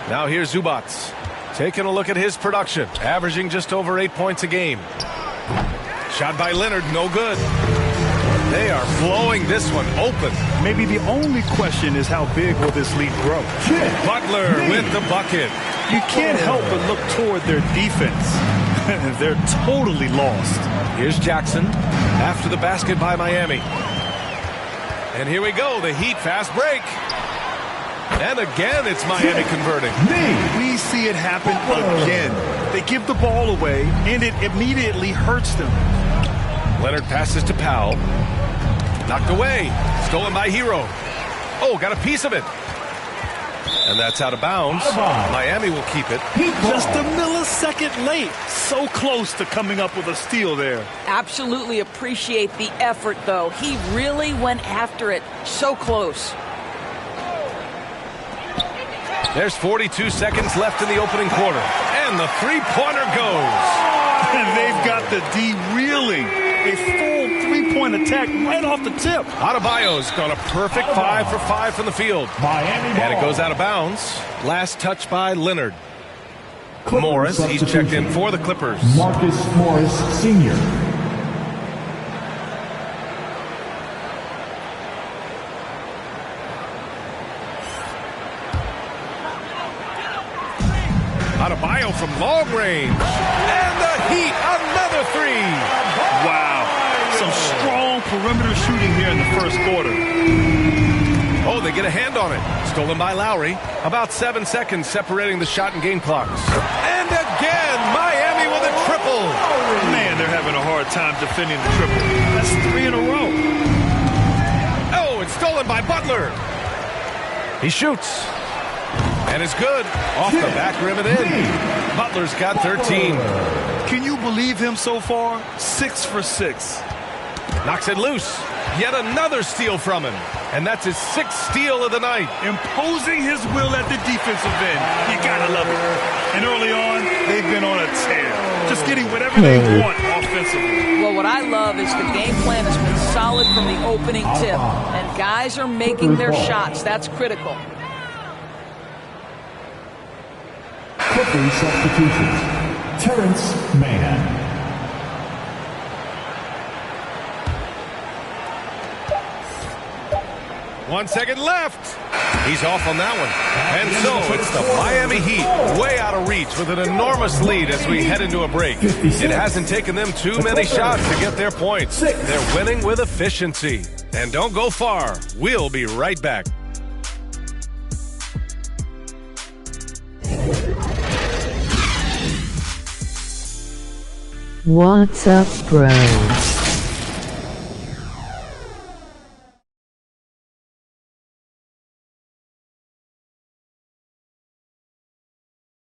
Now here's Zubats. Taking a look at his production. Averaging just over 8 points a game. Shot by Leonard, no good. They are blowing this one open. Maybe the only question is how big will this lead grow? Butler with the bucket. You can't help but look toward their defense. They're totally lost. Here's Jackson after the basket by Miami. And here we go, the Heat fast break. And again, it's Miami converting. We see it happen again. They give the ball away, and it immediately hurts them. Leonard passes to Powell. Knocked away. Stolen by Hero. Oh, got a piece of it. And that's out of bounds. Miami will keep it. Just a millisecond late. So close to coming up with a steal there. Absolutely appreciate the effort, though. He really went after it. So close. There's 42 seconds left in the opening quarter. And the three-pointer goes. And they've got the D reeling. A full three-point attack right off the tip. Adebayo's got a perfect 5 for 5 from the field. And it goes out of bounds. Last touch by Leonard. Morris, he's checked in for the Clippers. Marcus Morris, Sr. Adebayo from long range. And the Heat, another three. Wow. Some strong perimeter shooting here in the first quarter. Oh, they get a hand on it. Stolen by Lowry. About 7 seconds separating the shot and game clocks. And again, Miami with a triple. Man, they're having a hard time defending the triple. That's 3 in a row. Oh, it's stolen by Butler. He shoots. And it's good. Off the back rim and in. Butler's got 13. Can you believe him so far? 6 for 6. Knocks it loose. Yet another steal from him. And that's his 6th steal of the night. Imposing his will at the defensive end. You gotta love it. And early on, they've been on a tear. Just getting whatever they want offensively. Well, what I love is the game plan has been solid from the opening tip. And guys are making their shots. That's critical. Clippers substitutions. Terrence Mann. 1 second left. He's off on that one. And so it's the Miami Heat way out of reach with an enormous lead as we head into a break. It hasn't taken them too many shots to get their points. They're winning with efficiency. And don't go far. We'll be right back. What's up, bro?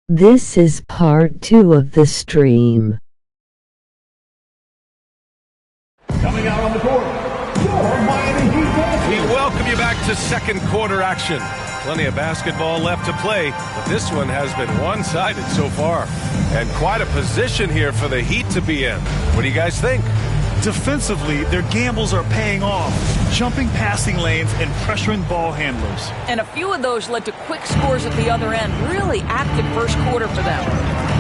This is part 2 of the stream. Coming out on the court, your Miami Heat. We welcome you back to second quarter action. Plenty of basketball left to play, but this one has been one-sided so far. And quite a position here for the Heat to be in. What do you guys think? Defensively, their gambles are paying off. Jumping passing lanes and pressuring ball handlers. And a few of those led to quick scores at the other end. Really active first quarter for them.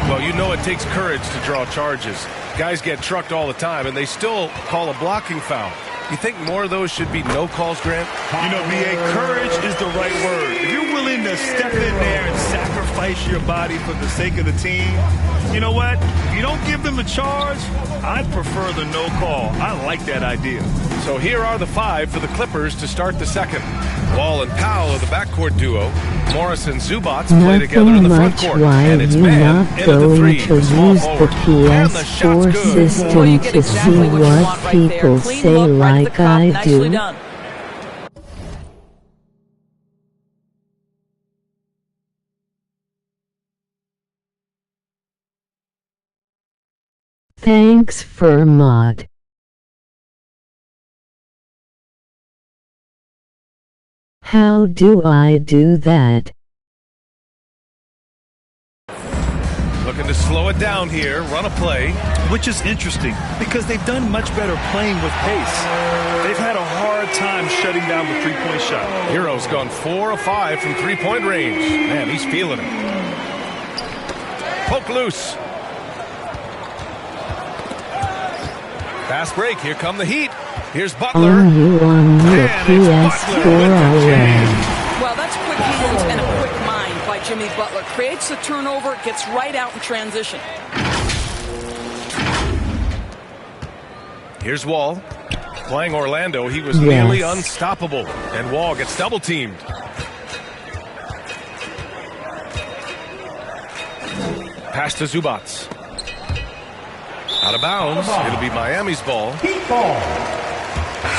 Well, you know it takes courage to draw charges. Guys get trucked all the time, and they still call a blocking foul. You think more of those should be no calls, Grant? You know, B.A., courage is the right word. If you're willing to step in there and sacrifice your body for the sake of the team, you know what? If you don't give them a charge, I'd prefer the no call. I like that idea. So here are the 5 for the Clippers to start the second. Wall and Powell are the backcourt duo. Morris and Zubats play together in the front court. And it's man into the three. To use the PS4 system to see what people say like I do. Thanks for mod. How do I do that? Looking to slow it down here, run a play. Which is interesting because they've done much better playing with pace. They've had a hard time shutting down the three-point shot. Hero's gone 4 of 5 from three-point range. Man, he's feeling it. Poke loose. Fast break. Here come the Heat. Here's Butler. On your PS4 already. Well, that's quick hands and a quick mind by Jimmy Butler. Creates the turnover, gets right out in transition. Here's Wall. Playing Orlando, he was nearly unstoppable. And Wall gets double-teamed. Pass to Zubats. Out of bounds. It'll be Miami's ball.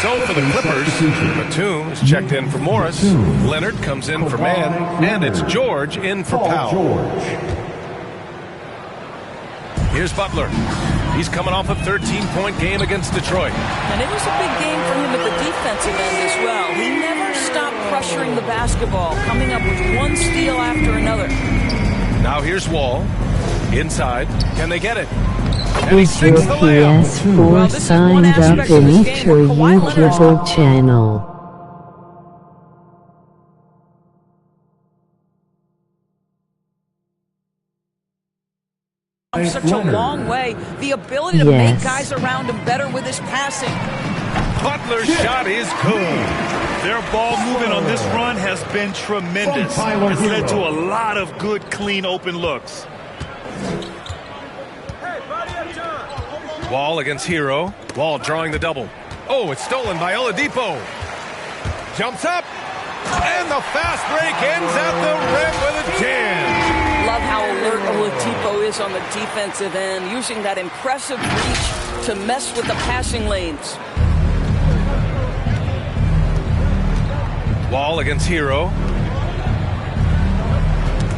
So for the Clippers, Batum is checked in for Morris. Leonard comes in for Mann. And it's George in for Powell. Here's Butler. He's coming off a 13-point game against Detroit. And it was a big game for him at the defensive end as well. He never stopped pressuring the basketball, coming up with one steal after another. Now here's Wall. Inside. Can they get it? And Is your PS4 signed up in each YouTube channel? Such a long way. The ability to make guys around him better with his passing. Butler's shot is good. Their ball movement on this run has been tremendous. It's led to a lot of good, clean, open looks. Wall against Hero. Wall drawing the double. Oh, it's stolen by Oladipo. Jumps up. And the fast break ends at the rim with a jam. Love how alert Oladipo is on the defensive end, using that impressive reach to mess with the passing lanes. Wall against Hero.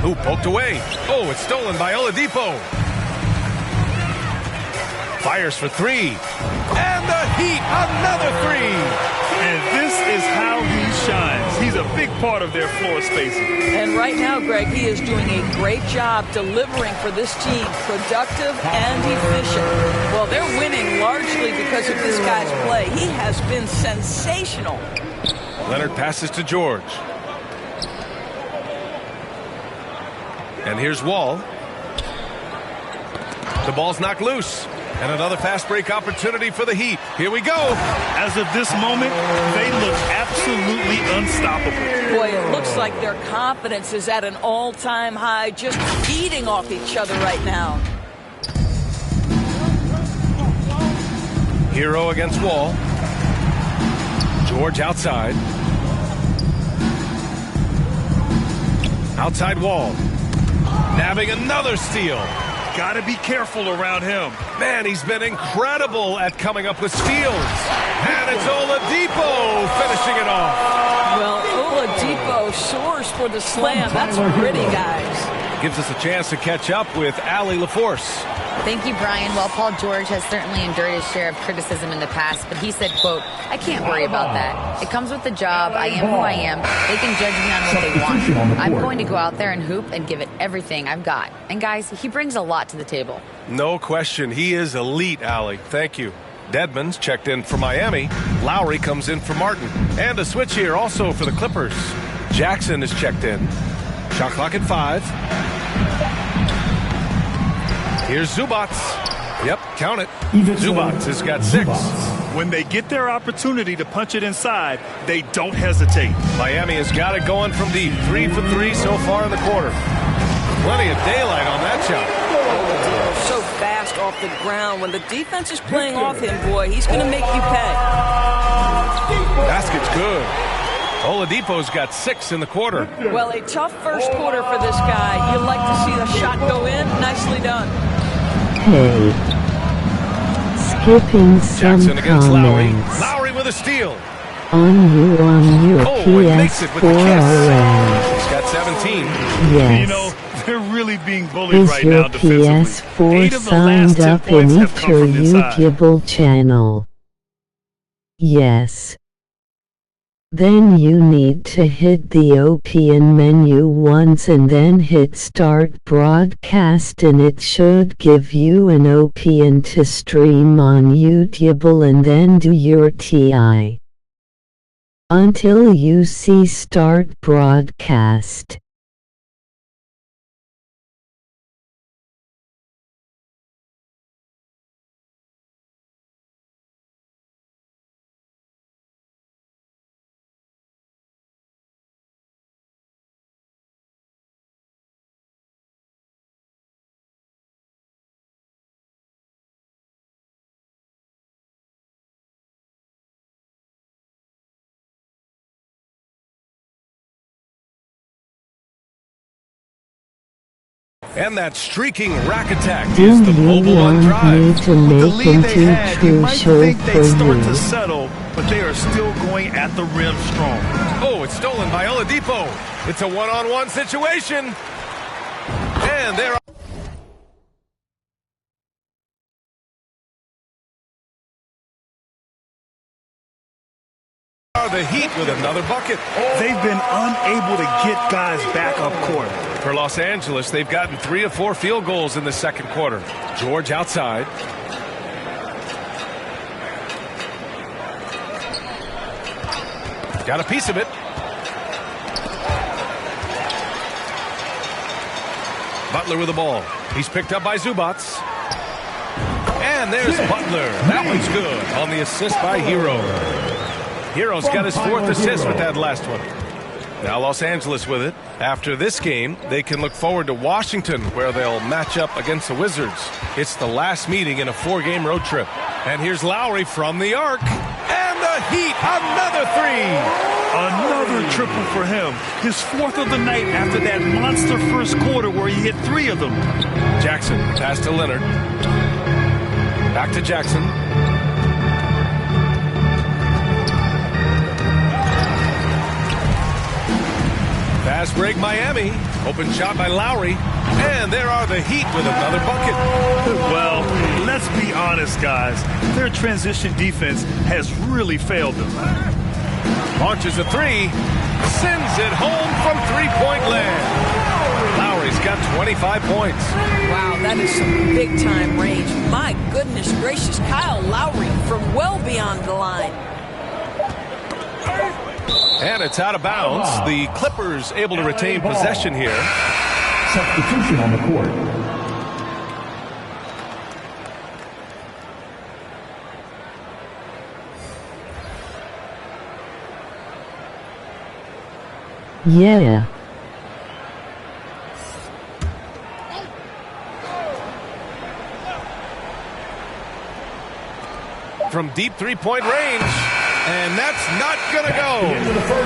Who poked away? Oh, it's stolen by Oladipo. Fires for three. And the Heat, another three. And this is how he shines. He's a big part of their floor spacing. And right now, Greg, he is doing a great job delivering for this team, productive and efficient. Well, they're winning largely because of this guy's play. He has been sensational. Leonard passes to George. And here's Wall. The ball's knocked loose. And another fast break opportunity for the Heat. Here we go. As of this moment, they look absolutely unstoppable. Boy, it looks like their confidence is at an all-time high, just feeding off each other right now. Hero against Wall. George outside. Outside Wall. Nabbing another steal. Got to be careful around him. Man, he's been incredible at coming up with steals. And it's Oladipo finishing it off. Well, Oladipo soars for the slam. That's pretty, guys. Gives us a chance to catch up with Allie LaForce. Thank you, Brian. Well, Paul George has certainly endured his share of criticism in the past, but he said, quote, "I can't worry about that. It comes with the job. I am who I am. They can judge me on what they want. I'm going to go out there and hoop and give it everything I've got." And guys, he brings a lot to the table. No question. He is elite, Allie. Thank you. Dedmon's checked in for Miami. Lowry comes in for Martin. And a switch here also for the Clippers. Jackson is checked in. Shot clock at 5. Here's Zubats. Yep, count it. Zubats has got 6. When they get their opportunity to punch it inside, they don't hesitate. Miami has got it going from deep. 3 for 3 so far in the quarter. Plenty of daylight on that shot. So fast off the ground. When the defense is playing off him, boy, he's going to make you pay. Basket's good. Oladipo's got 6 in the quarter. Well, a tough first quarter for this guy. You'd like to see the shot go in. Nicely done. Hey. Skipping some Jackson against Lowry. comments. Lowry with a steal. On your He makes it with the PS4 kiss. already. He's got 17. Yes. You know, they're really being bullied Is right your now defensively. PS4 8 of the last signed 10 up in points have each come from inside. YouTube channel? Yes. Then you need to hit the OPN menu once and then hit Start Broadcast, and it should give you an OPN to stream on YouTube, and then do your TI. Until you see start broadcast. And that streaking rack attack Do is the you mobile on want drive. me to With the make lead they into had, you true might show think for they'd start to you? settle, but they are still going at the rim strong. Oh, it's stolen by Oladipo. It's a one-on-one situation. And there are the Heat with another bucket. They've been unable to get guys back up court. For Los Angeles, they've gotten 3 of 4 field goals in the second quarter. George outside. Got a piece of it. Butler with the ball. He's picked up by Zubac. And there's Butler. That one's good on the assist by Hero. Hero's got his 4th assist with that last one. Now Los Angeles with it. After this game, they can look forward to Washington, where they'll match up against the Wizards. It's the last meeting in a 4-game road trip. And here's Lowry from the arc. And the Heat, another 3. Another triple for him. His 4th of the night after that monster first quarter where he hit 3 of them. Jackson pass to Leonard. Back to Jackson. Fast break Miami. Open shot by Lowry. And there are the Heat with another bucket. Well, let's be honest, guys. Their transition defense has really failed them. Launches a 3. Sends it home from three-point land. Lowry's got 25 points. Wow, that is some big-time range. My goodness gracious, Kyle Lowry from well beyond the line. And it's out of bounds. The Clippers able to retain possession here. Substitution on the court. Yeah. From deep three-point range. And that's not going to go.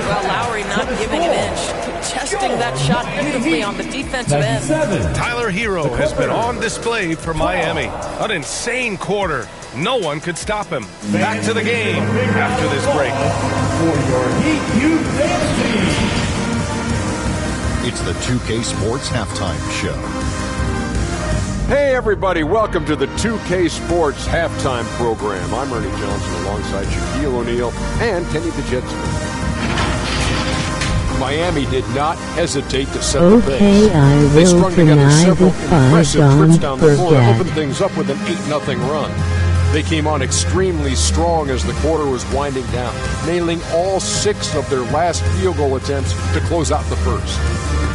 Well, Lowry not giving an inch. Contesting that shot beautifully on the defensive end. Tyler Hero has been on display for Miami. An insane quarter. No one could stop him. Back to the game after this break. For your Heat team. It's the 2K Sports Halftime Show. Hey everybody, welcome to the 2K Sports Halftime Program. I'm Ernie Johnson alongside Shaquille O'Neal and Kenny the Jet Smith. Miami did not hesitate to set the pace. They strung together several impressive trips down the floor to open things up with an 8-0 run. They came on extremely strong as the quarter was winding down, nailing all 6 of their last field goal attempts to close out the first.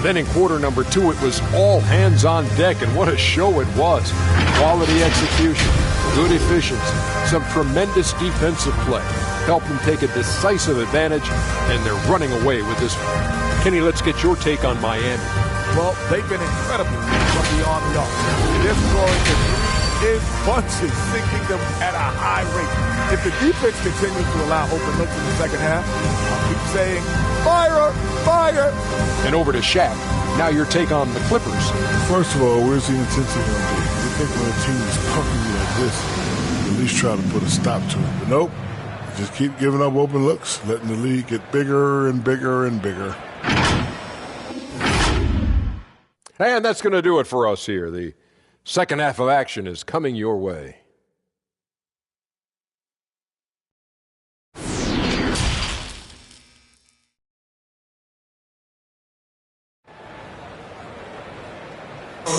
Then in quarter number 2, it was all hands on deck, and what a show it was. Quality execution, good efficiency, some tremendous defensive play helped them take a decisive advantage, and they're running away with this one. Kenny, let's get your take on Miami. Well, they've been incredible from the arm up. They're scoring in bunches, sinking them at a high rate. If the defense continues to allow open looks in the second half, I'll keep saying, fire, fire. And over to Shaq. Now your take on the Clippers. First of all, where's the intensity going to be? You think when a team is pumping you like this, you at least try to put a stop to it. But nope, just keep giving up open looks, letting the league get bigger and bigger and bigger. And that's going to do it for us here. The second half of action is coming your way.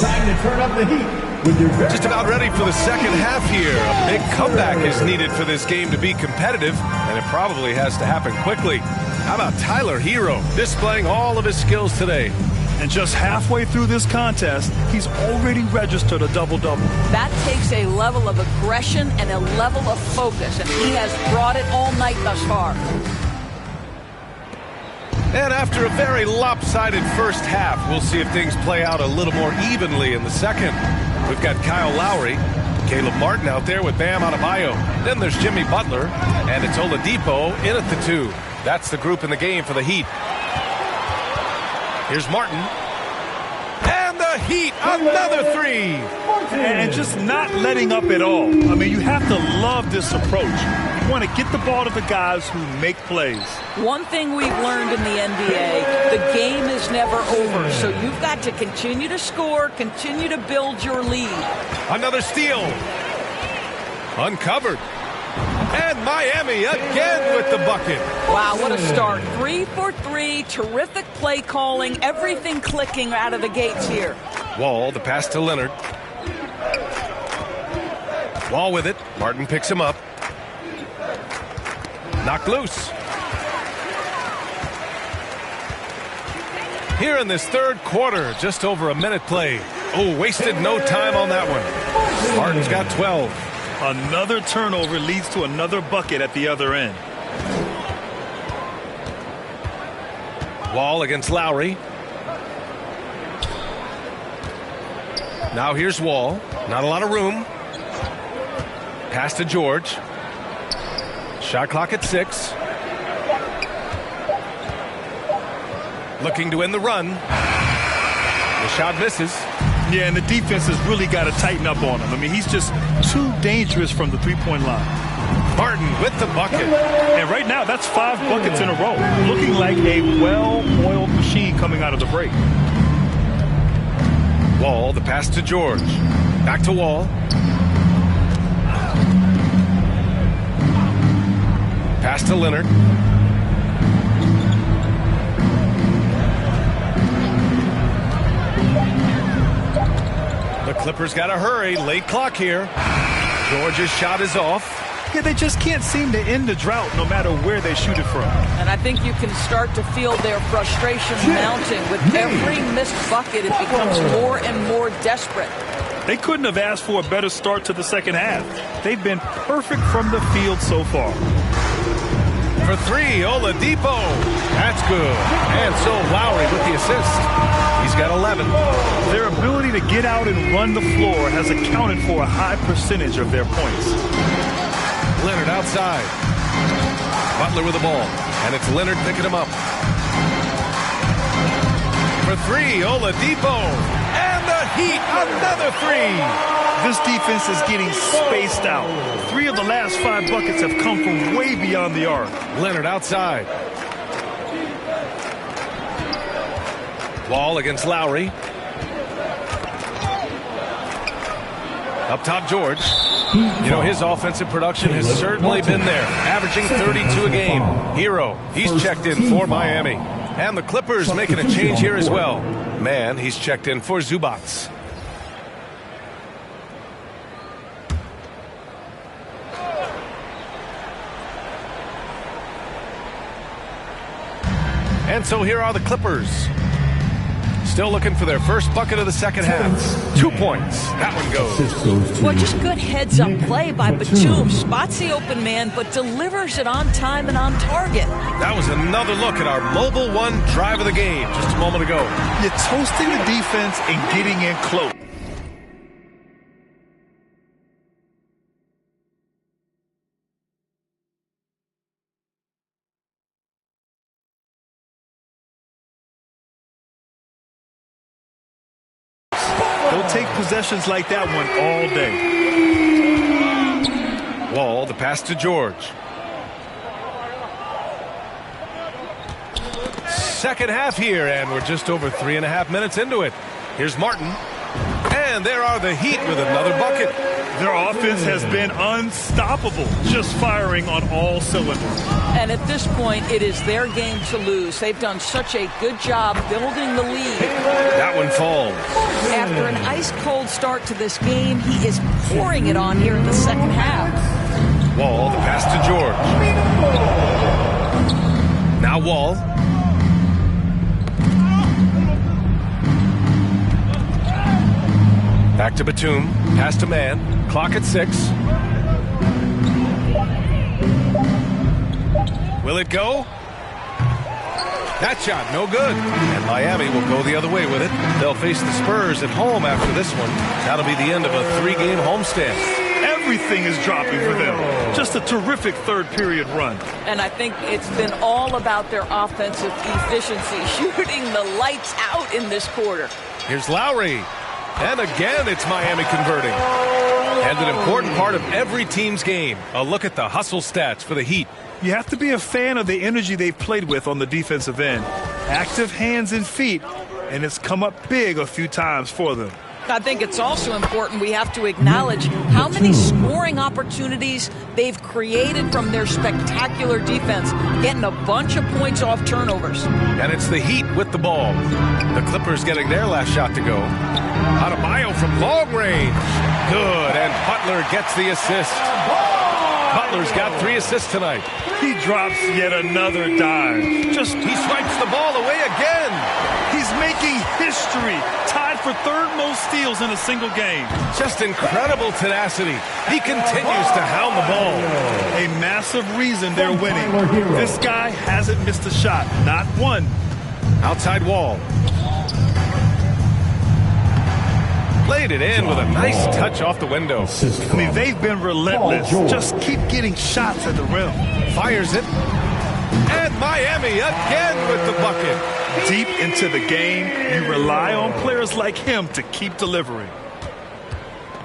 Time to turn up the heat. Just about ready for the second half here. A big comeback is needed for this game to be competitive, and it probably has to happen quickly. How about Tyler Hero displaying all of his skills today? And just halfway through this contest, he's already registered a double-double. That takes a level of aggression and a level of focus, and he has brought it all night thus far. And after a very lopsided first half, we'll see if things play out a little more evenly in the second. We've got Kyle Lowry, Caleb Martin out there with Bam Adebayo. Then there's Jimmy Butler, and it's Oladipo in at the 2. That's the group in the game for the Heat. Here's Martin. And the Heat, another 3. And just not letting up at all. I mean, you have to love this approach. You want to get the ball to the guys who make plays. One thing we've learned in the NBA, the game is never over. So you've got to continue to score, continue to build your lead. Another steal. Uncovered. And Miami again with the bucket. Wow, what a start. 3 for 3. Terrific play calling. Everything clicking out of the gates here. Wall, the pass to Leonard. Wall with it. Martin picks him up. Knocked loose. Here in this third quarter, just over a minute play. Oh, wasted no time on that one. Martin's got 12. Another turnover leads to another bucket at the other end. Wall against Lowry. Now here's Wall. Not a lot of room. Pass to George. Shot clock at 6. Looking to end the run. The shot misses. Yeah, and the defense has really got to tighten up on him. I mean, he's just too dangerous from the three-point line. Martin with the bucket. And right now, that's 5 buckets in a row. Looking like a well-oiled machine coming out of the break. Wall, the pass to George. Back to Wall. Pass to Leonard. The Clippers got to hurry. Late clock here. George's shot is off. Yeah, they just can't seem to end the drought no matter where they shoot it from. And I think you can start to feel their frustration mounting. With every missed bucket, it becomes more and more desperate. They couldn't have asked for a better start to the second half. They've been perfect from the field so far. For 3, Oladipo. That's good. And so Lowry with the assist. He's got 11. Their ability to get out and run the floor has accounted for a high percentage of their points. Leonard outside. Butler with the ball. And it's Leonard picking him up. For 3, Oladipo. And the Heat, another 3. This defense is getting spaced out. 3 of the last 5 buckets have come from way beyond the arc. Leonard outside. Wall against Lowry. Up top, George. You know, his offensive production has certainly been there, averaging 32 a game. Hero, he's checked in for Miami. And the Clippers making a change here as well. Man, he's checked in for Zubats. And so here are the Clippers. Still looking for their first bucket of the second half. 2 points. That one goes. Well, just good heads-up play by Batum. Spots the open man, but delivers it on time and on target. That was another look at our Mobile One drive of the game just a moment ago. You're toasting the defense and getting in close. They'll take possessions like that one all day. Wall, the pass to George. Second half here, and we're just over 3.5 minutes into it. Here's Martin. And there are the Heat with another bucket. Their offense has been unstoppable, just firing on all cylinders. And at this point, it is their game to lose. They've done such a good job building the lead. That one falls. after an ice-cold start to this game, he is pouring it on here in the second half. Wall, the pass to George. Now Wall. Back to Batum. Pass to Man. Clock at 6. Will it go? That shot, no good. And Miami will go the other way with it. They'll face the Spurs at home after this one. That'll be the end of a 3-game homestand. Everything is dropping for them. Just a terrific third-period run. And I think it's been all about their offensive efficiency, shooting the lights out in this quarter. Here's Lowry. And again, it's Miami converting. And an important part of every team's game. A look at the hustle stats for the Heat. You have to be a fan of the energy they've played with on the defensive end. Active hands and feet, and it's come up big a few times for them. I think it's also important we have to acknowledge how many scoring opportunities they've created from their spectacular defense, getting a bunch of points off turnovers. And it's the Heat with the ball. The Clippers getting their last shot to go. Adebayo from long range. Good, and Butler gets the assist. Butler's got 3 assists tonight. He drops yet another dime. He swipes the ball away again. He's making history. Tied for third most steals in a single game. Just incredible tenacity. He continues to hound the ball. A massive reason they're winning. This guy hasn't missed a shot. Not one. Outside Wall. Played it in with a nice touch off the window. I mean, they've been relentless. Just keep getting shots at the rim. Fires it. And Miami again with the bucket. Deep into the game, you rely on players like him to keep delivering.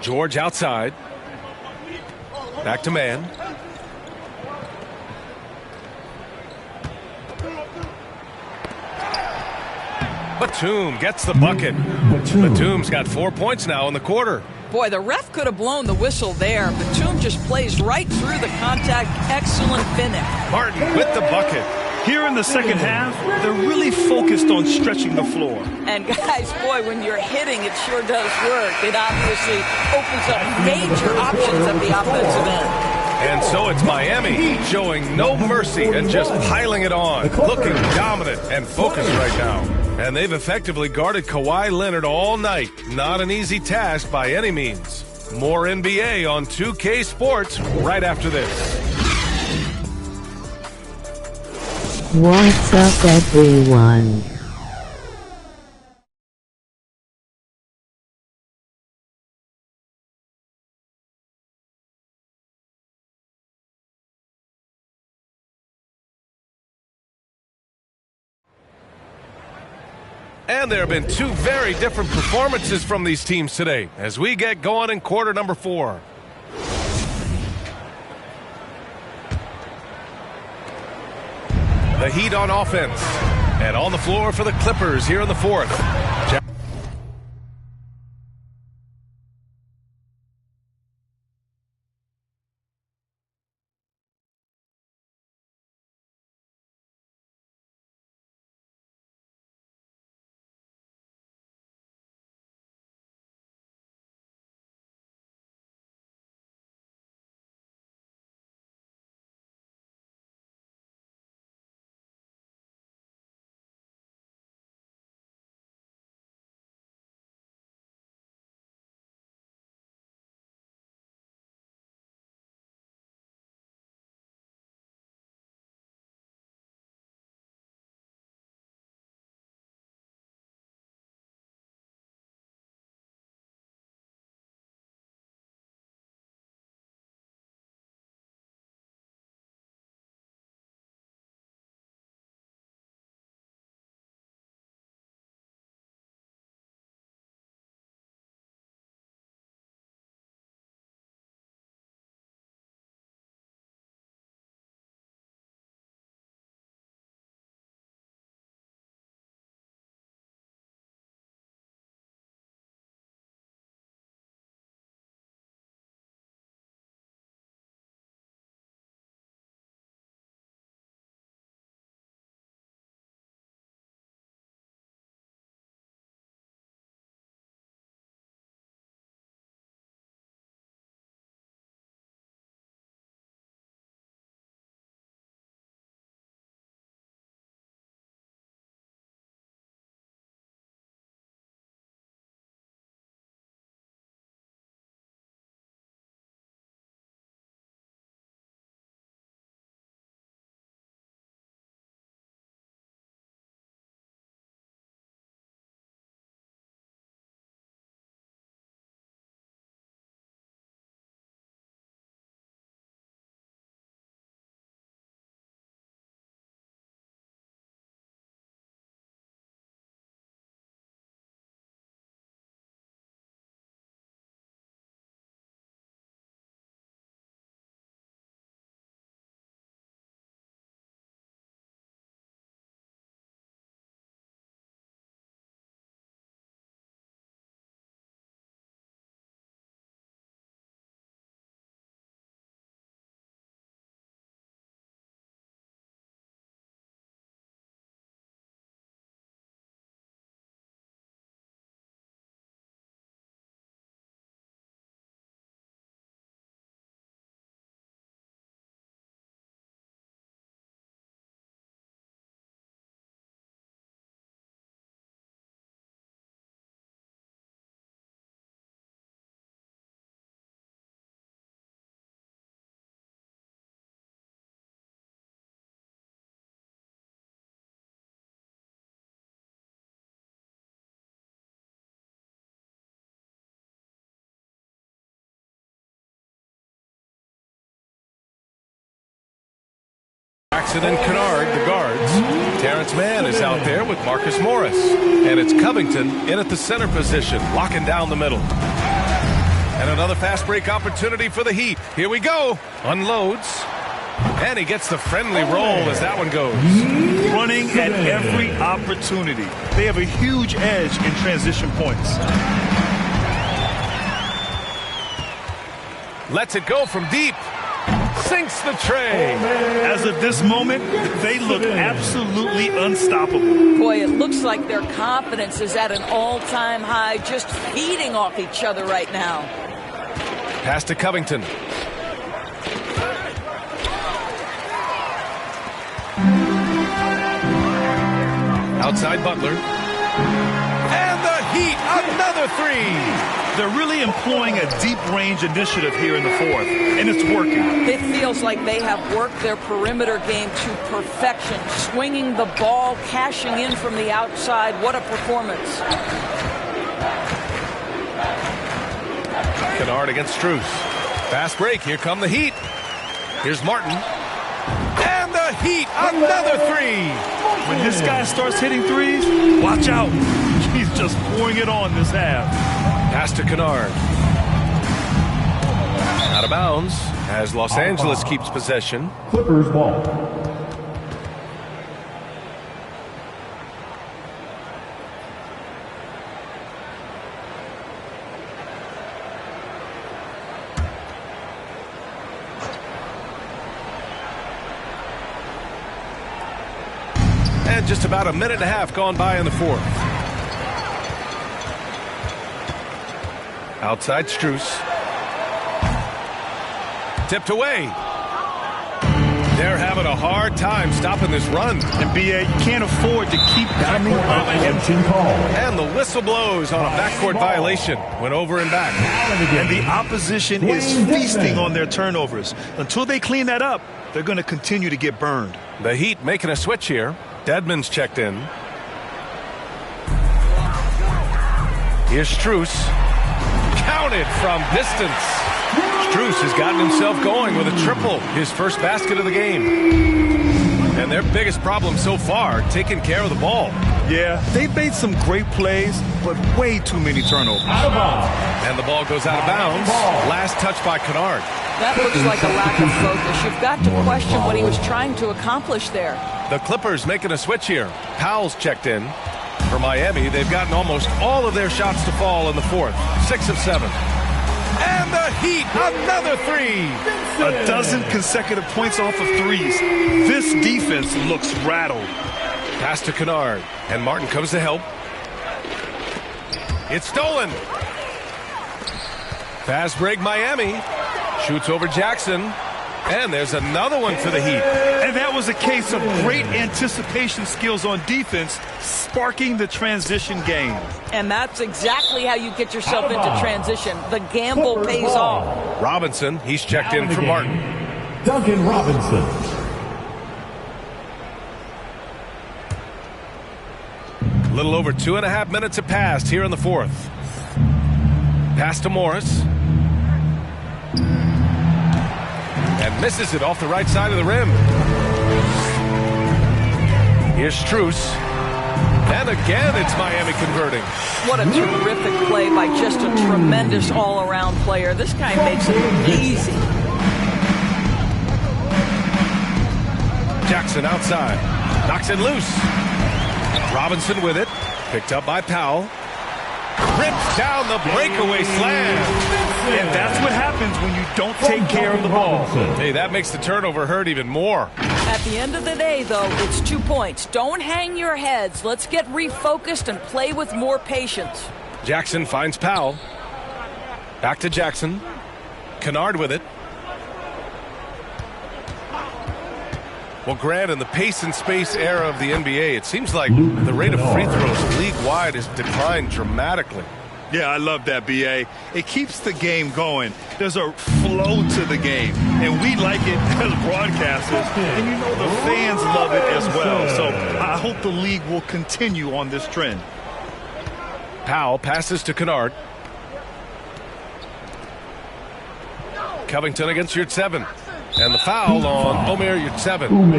George outside. Back to Man. Batum gets the bucket. Batum's got 4 points now in the quarter. Boy, the ref could have blown the whistle there. Batum just plays right through the contact. Excellent finish. Martin with the bucket. Here in the second half, they're really focused on stretching the floor. And guys, boy, when you're hitting, it sure does work. It obviously opens up major options at the offensive end. And so it's Miami showing no mercy and just piling it on. Looking dominant and focused right now. And they've effectively guarded Kawhi Leonard all night. Not an easy task by any means. More NBA on 2K Sports right after this. What's up, everyone? And there have been 2 very different performances from these teams today as we get going in quarter number 4. The Heat on offense. And on the floor for the Clippers here in the 4th. Jackson and Kennard, the guards. Terrence Mann is out there with Marcus Morris. And it's Covington in at the center position, locking down the middle. And another fast break opportunity for the Heat. Here we go. Unloads. And he gets the friendly roll as that one goes. Running at every opportunity. They have a huge edge in transition points. Lets it go from deep. Sinks the tray. As of this moment, they look absolutely unstoppable. Boy, it looks like their confidence is at an all-time high, just feeding off each other right now. Pass to Covington. Outside Butler. And the Heat, another three. They're really employing a deep range initiative here in the fourth, and it's working. It feels like they have worked their perimeter game to perfection, swinging the ball, cashing in from the outside. What a performance. Kennard against Strus. Fast break. Here come the Heat. Here's Martin. And the Heat, another three. When this guy starts hitting threes, watch out. He's just pouring it on this half. Pass to Kennard. Out of bounds as Los Angeles keeps possession. Clippers ball. And just about a minute and a half gone by in the fourth. Outside Strus. Tipped away. They're having a hard time stopping this run. And BA, you can't afford to keep coming up empty. And the whistle blows on a backcourt violation. Went over and back. And the opposition is feasting on their turnovers. Until they clean that up, they're going to continue to get burned. The Heat making a switch here. Dedmon's checked in. Here's Strus. Counted from distance. Strus has gotten himself going with a triple, his first basket of the game. And their biggest problem so far, taking care of the ball. Yeah, they've made some great plays, but way too many turnovers. And the ball goes out of bounds. Last touch by Kennard. That looks like a lack of focus. You've got to question what he was trying to accomplish there. The Clippers making a switch here. Powell's checked in. For Miami, they've gotten almost all of their shots to fall in the fourth. 6 of 7. And the Heat, another three. A dozen consecutive points off of threes. This defense looks rattled. Pass to Kennard. And Martin comes to help. It's stolen. Fast break Miami. Shoots over Jackson. And there's another one for the Heat. And that was a case of great anticipation skills on defense, sparking the transition game. And that's exactly how you get yourself into transition. The gamble pays off. Robinson, he's checked in for Martin. Duncan Robinson. A little over 2.5 minutes have passed here in the fourth. Pass to Morris. And misses it off the right side of the rim. Here's Strus. And again, it's Miami converting. What a terrific play by just a tremendous all-around player. This guy makes it easy. Jackson outside. Knocks it loose. Robinson with it. Picked up by Powell. Rips down the breakaway slam. And that's what happens when you don't take care of the ball. Hey, that makes the turnover hurt even more. At the end of the day, though, it's 2 points. Don't hang your heads. Let's get refocused and play with more patience. Jackson finds Powell. Back to Jackson. Kennard with it. Well, Grant, in the pace and space era of the NBA, it seems like the rate of free throws league-wide has declined dramatically. Yeah, I love that, B.A. It keeps the game going. There's a flow to the game, and we like it as broadcasters, and you know the fans love it as well. So I hope the league will continue on this trend. Powell passes to Kennard. Covington against Yurt 7. And the foul on Omer Yurtseven.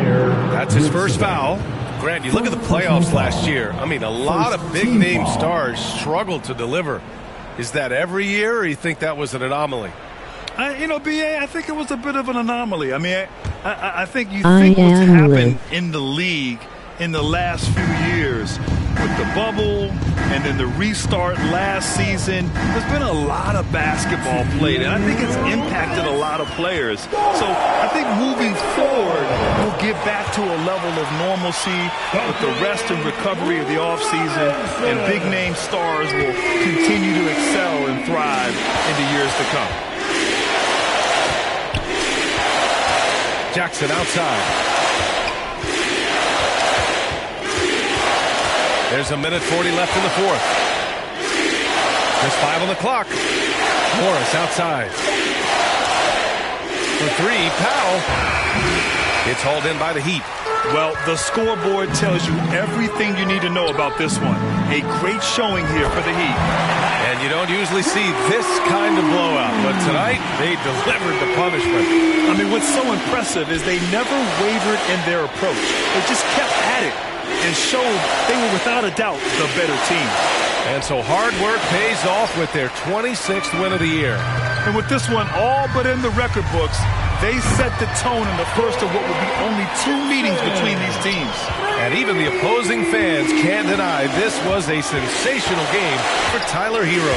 That's his first foul. Grant, you look at the playoffs last year. I mean, a lot of big-name stars struggled to deliver. Is that every year, or you think that was an anomaly? B.A., I think it was a bit of an anomaly. I mean, I think you think what's happened in the league in the last few years with the bubble and then the restart last season, there's been a lot of basketball played, and I think it's impacted a lot of players. So I think moving forward, we'll get back to a level of normalcy with the rest and recovery of the offseason, and big-name stars will continue to excel and thrive in the years to come. Jackson outside. There's a minute 40 left in the fourth. There's 5 on the clock. Morris outside. For 3, Powell. It's hauled in by the Heat. Well, the scoreboard tells you everything you need to know about this one. A great showing here for the Heat. And you don't usually see this kind of blowout, but tonight they delivered the punishment. I mean, what's so impressive is they never wavered in their approach. They just kept at it and showed they were without a doubt the better team. And so hard work pays off with their 26th win of the year. And with this one all but in the record books, they set the tone in the first of what will be only 2 meetings between these teams. And even the opposing fans can't deny this was a sensational game for Tyler Hero.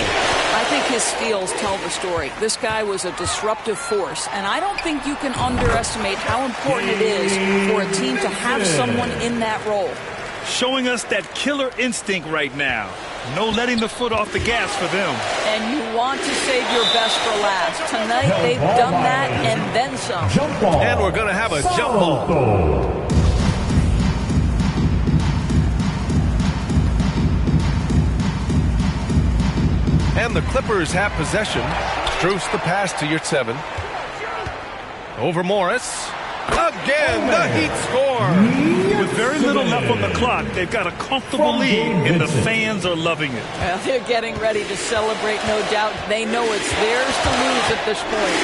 I think his steals tell the story. This guy was a disruptive force, and I don't think you can underestimate how important it is for a team to have someone in that role. Showing us that killer instinct right now. No letting the foot off the gas for them. And you want to save your best for last. Tonight they've done that and then some. And we're going to have a jump ball. And the Clippers have possession. Strus the pass to Yurtseven. Over Morris. Again, the Heat score. With very little left on the clock, they've got a comfortable lead, and the fans are loving it. Well, they're getting ready to celebrate, no doubt. They know it's theirs to lose at this point.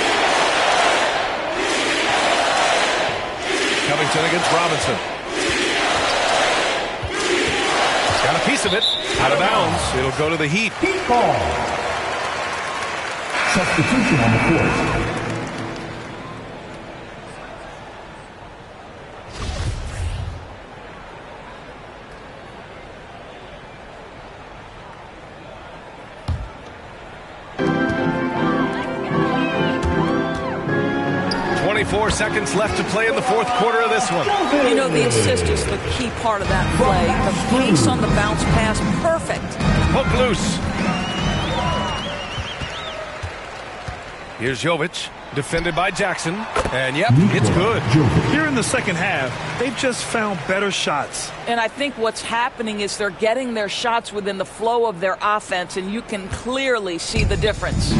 Covington against Robinson. Got a piece of it. Out of bounds. It'll go to the Heat. Heat ball. Substitution on the court. Four seconds left to play in the fourth quarter of this one. You know, the assist is the key part of that play. The pace on the bounce pass, perfect. Hook loose. Here's Jovic, defended by Jackson. And yep, it's good. Here in the second half, they've just found better shots. And I think what's happening is they're getting their shots within the flow of their offense, and you can clearly see the difference.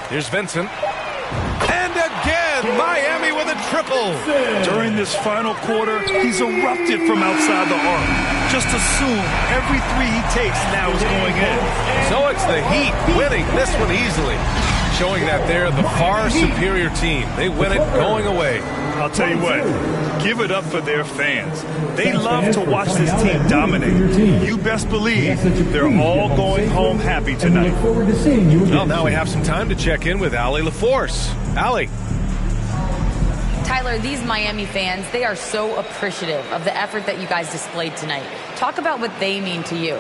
Here's Vincent. And again, Miami with a triple. During this final quarter, he's erupted from outside the arc. Just assume every 3 he takes now is going in. So it's the Heat winning this one easily, showing that they're the far superior team. They win it going away. I'll tell you what, give it up for their fans. They love to watch this team dominate. You best believe they're all going home happy tonight. Well, now we have some time to check in with Allie LaForce. Allie. Tyler, these Miami fans, they are so appreciative of the effort that you guys displayed tonight. Talk about what they mean to you.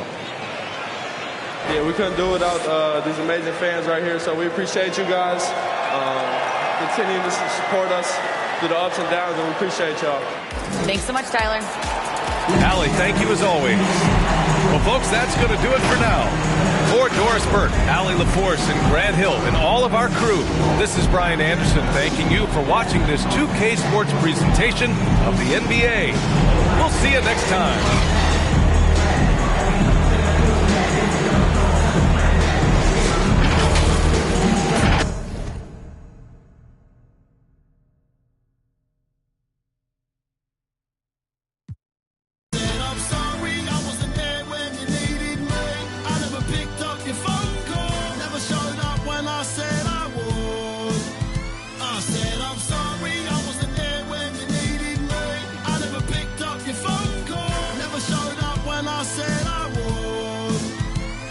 Yeah, we couldn't do it without these amazing fans right here, so we appreciate you guys. Continue to support us through the ups and downs, and we appreciate y'all. Thanks so much, Tyler. Allie, thank you as always. Well, folks, that's going to do it for now. For Doris Burke, Allie LaForce, and Grant Hill, and all of our crew, this is Brian Anderson thanking you for watching this 2K Sports presentation of the NBA. We'll see you next time. Picked up your phone call, never showed up when I said I would.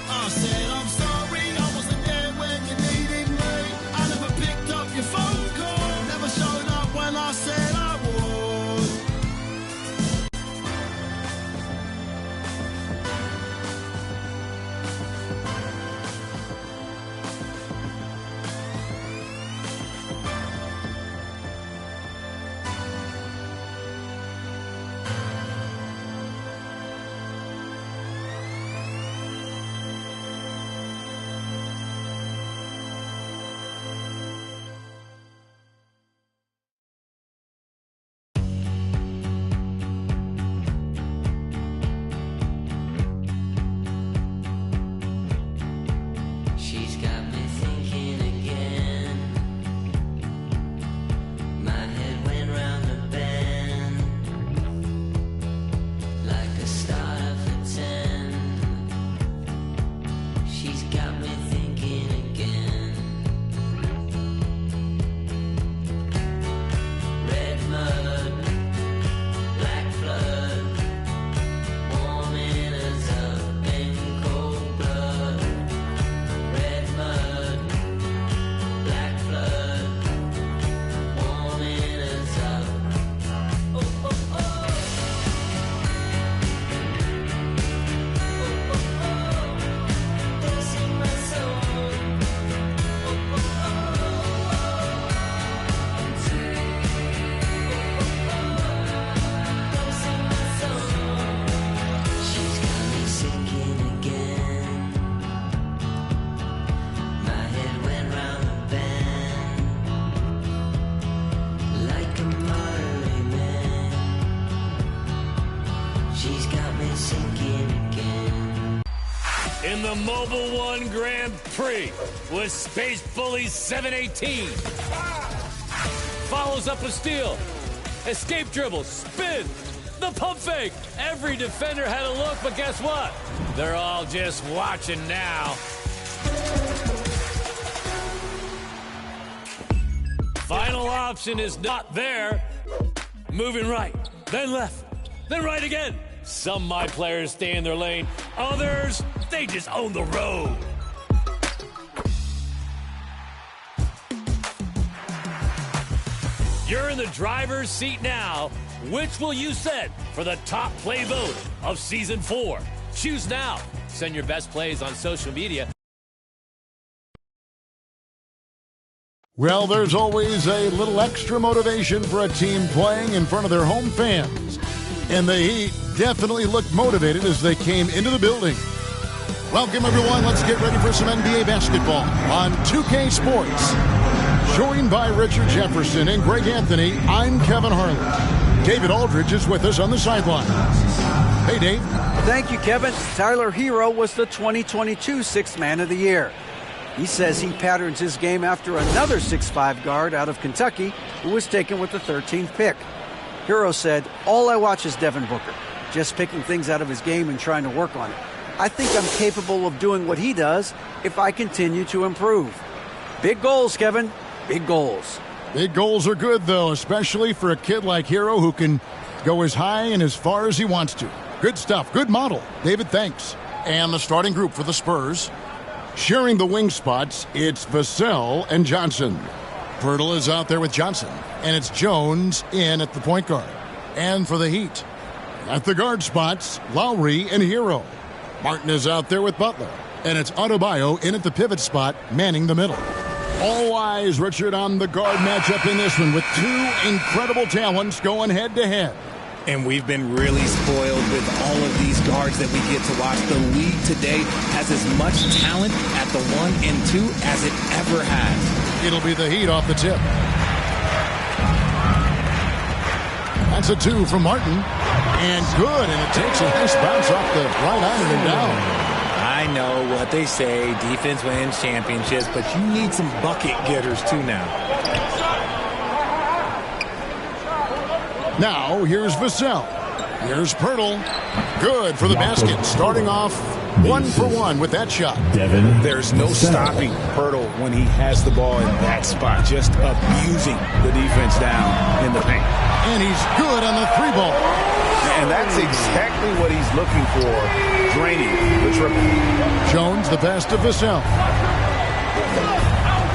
I said I'm sorry, I wasn't there when you needed me. I never picked up your phone call, never showed up when I said I would. In the Mobile One Grand Prix with Space Bully 718. Follows up a steal. Escape dribble. Spin. The pump fake. Every defender had a look, but guess what? They're all just watching now. Final option is not there. Moving right, then left, then right again. Some of my players stay in their lane. Others, they just own the road. You're in the driver's seat now. Which will you send for the top play vote of Season 4? Choose now. Send your best plays on social media. Well, there's always a little extra motivation for a team playing in front of their home fans. And the Heat definitely looked motivated as they came into the building. Welcome, everyone. Let's get ready for some NBA basketball on 2K Sports. Joined by Richard Jefferson and Greg Anthony, I'm Kevin Harlan. David Aldridge is with us on the sideline. Hey, Dave. Thank you, Kevin. Tyler Hero was the 2022 Sixth Man of the Year. He says he patterns his game after another 6'5" guard out of Kentucky who was taken with the 13th pick. Hero said, "All I watch is Devin Booker, just picking things out of his game and trying to work on it. I think I'm capable of doing what he does if I continue to improve." Big goals, Kevin. Big goals. Big goals are good, though, especially for a kid like Hero who can go as high and as far as he wants to. Good stuff. Good model. David, thanks. And the starting group for the Spurs. Sharing the wing spots, it's Vassell and Johnson. Pirtle is out there with Johnson. And it's Jones in at the point guard. And for the Heat, at the guard spots, Lowry and Hero. Martin is out there with Butler. And it's Adebayo in at the pivot spot, manning the middle. All eyes, Richard, on the guard matchup in this one with two incredible talents going head-to-head. And we've been really spoiled with all of these guards that we get to watch. The league today has as much talent at the 1 and 2 as it ever has. It'll be the Heat off the tip. That's a 2 from Martin. And good, and it takes a nice bounce off the right iron and down. I know what they say, defense wins championships, but you need some bucket getters too now. Now, here's Vassell. Here's Pirtle. Good for the basket. Starting off 1 for 1 with that shot. There's no stopping Pirtle when he has the ball in that spot. Just abusing the defense down in the paint. And he's good on the 3 ball. And that's exactly what he's looking for, draining the triple. Jones, the pass to Vassell.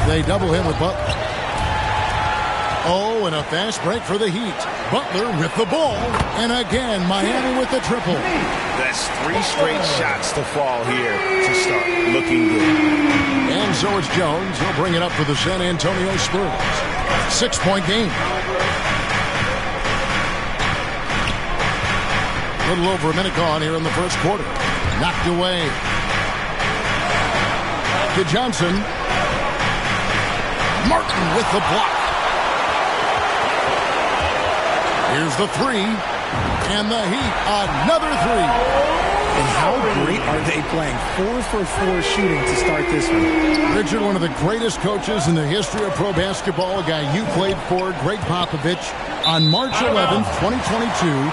They double him with Butler. Oh, and a fast break for the Heat. Butler with the ball. And again, Miami with the triple. That's 3 straight shots to fall here to start. Looking good. And so it's Jones. He'll bring it up for the San Antonio Spurs. 6-point game. A little over a minute gone here in the first quarter. Knocked away. To Johnson. Martin with the block. Here's the 3. And the Heat, another 3. And how great are they playing? 4 for 4 shooting to start this one. Richard, one of the greatest coaches in the history of pro basketball, a guy you played for, Greg Popovich, on March 11th, 2022,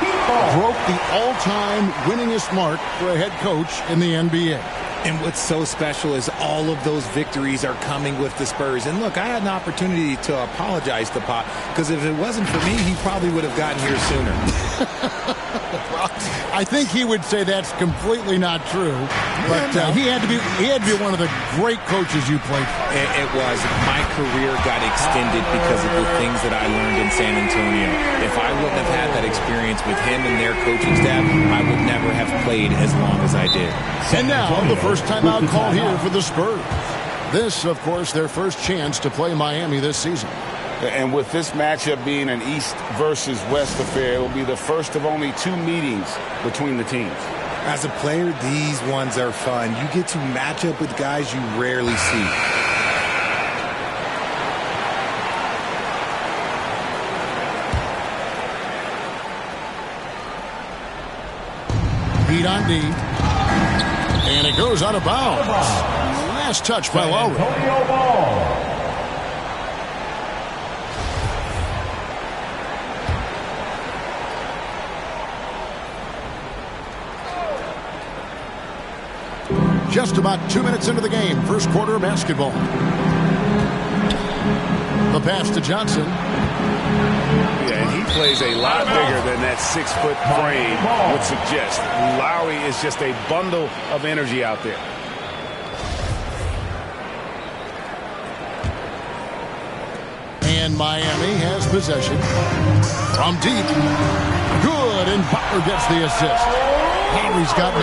broke the all-time winningest mark for a head coach in the NBA. And what's so special is all of those victories are coming with the Spurs. And look, I had an opportunity to apologize to Pop, because if it wasn't for me, he probably would have gotten here sooner. I think he would say that's completely not true. But he had to be one of the great coaches you played for. It was. My career got extended because of the things that I learned in San Antonio. If I wouldn't have had that experience with him and their coaching staff, I would never have played as long as I did. And now, the first timeout call here for the Spurs. This, of course, their first chance to play Miami this season. And with this matchup being an East versus West affair, it will be the first of only 2 meetings between the teams. As a player, these ones are fun. You get to match up with guys you rarely see. Heat on D. And it goes out of bounds. Last touch by Lowry. Just about 2 minutes into the game, first quarter of basketball. The pass to Johnson. Yeah, and he plays a lot bigger than that 6-foot frame would suggest. Lowry is just a bundle of energy out there. And Miami has possession from deep. Good, and Butler gets the assist. Lowry's got 9.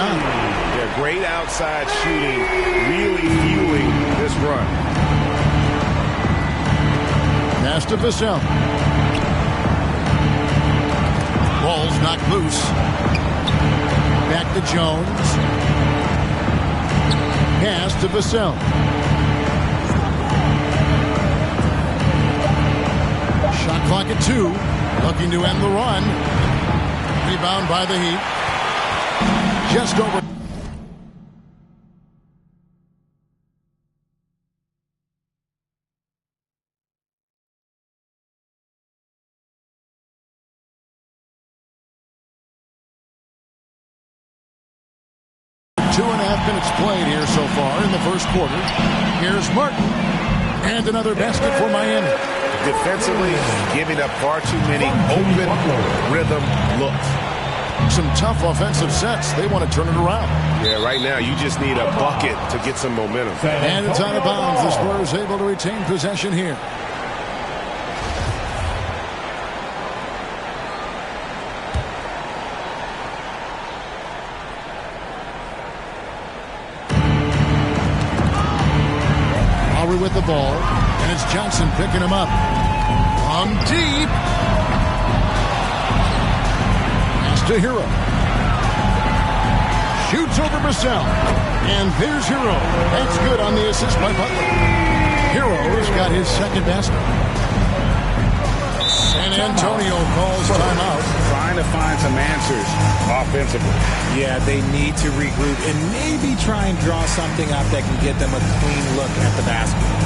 Yeah, great outside shooting, really fueling this run. Pass to Vassell. Ball's knocked loose. Back to Jones. Pass to Vassell. Shot clock at 2. Looking to end the run. Rebound by the Heat. Just over. Two and a half minutes played here so far in the first quarter. Here's Martin. And another basket for Miami. Defensively, giving up far too many open rhythm looks. Some tough offensive sets. They want to turn it around. Yeah, right now you just need a bucket to get some momentum. And it's out of bounds. The Spurs able to retain possession here. Lowry with the ball, and it's Johnson picking him up. From deep. To Hero. Shoots over Vassell. And there's Hero. That's good on the assist by Butler. Hero's got his second basket. San Antonio calls timeout. Trying to find some answers offensively. Yeah, they need to regroup and maybe try and draw something up that can get them a clean look at the basket.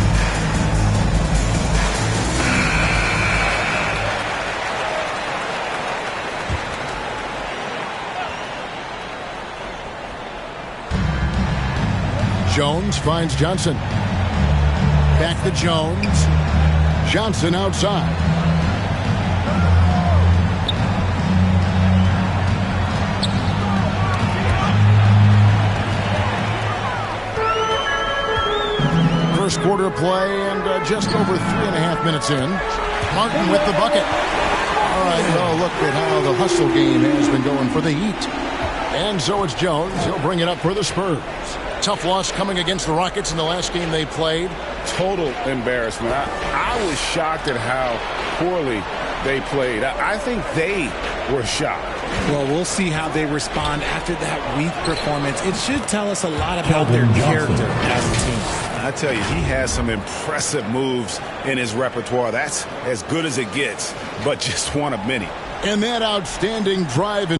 Jones finds Johnson. Back to Jones. Johnson outside. quarter play and just over 3.5 minutes in. Martin with the bucket. All right, well, look at how the hustle game has been going for the Heat. And so it's Jones. He'll bring it up for the Spurs. Tough loss coming against the Rockets in the last game they played. Total embarrassment. I was shocked at how poorly they played. I think they were shocked. Well, we'll see how they respond after that weak performance. It should tell us a lot about their character as a team. I tell you, he has some impressive moves in his repertoire. That's as good as it gets, but just one of many. And that outstanding drive.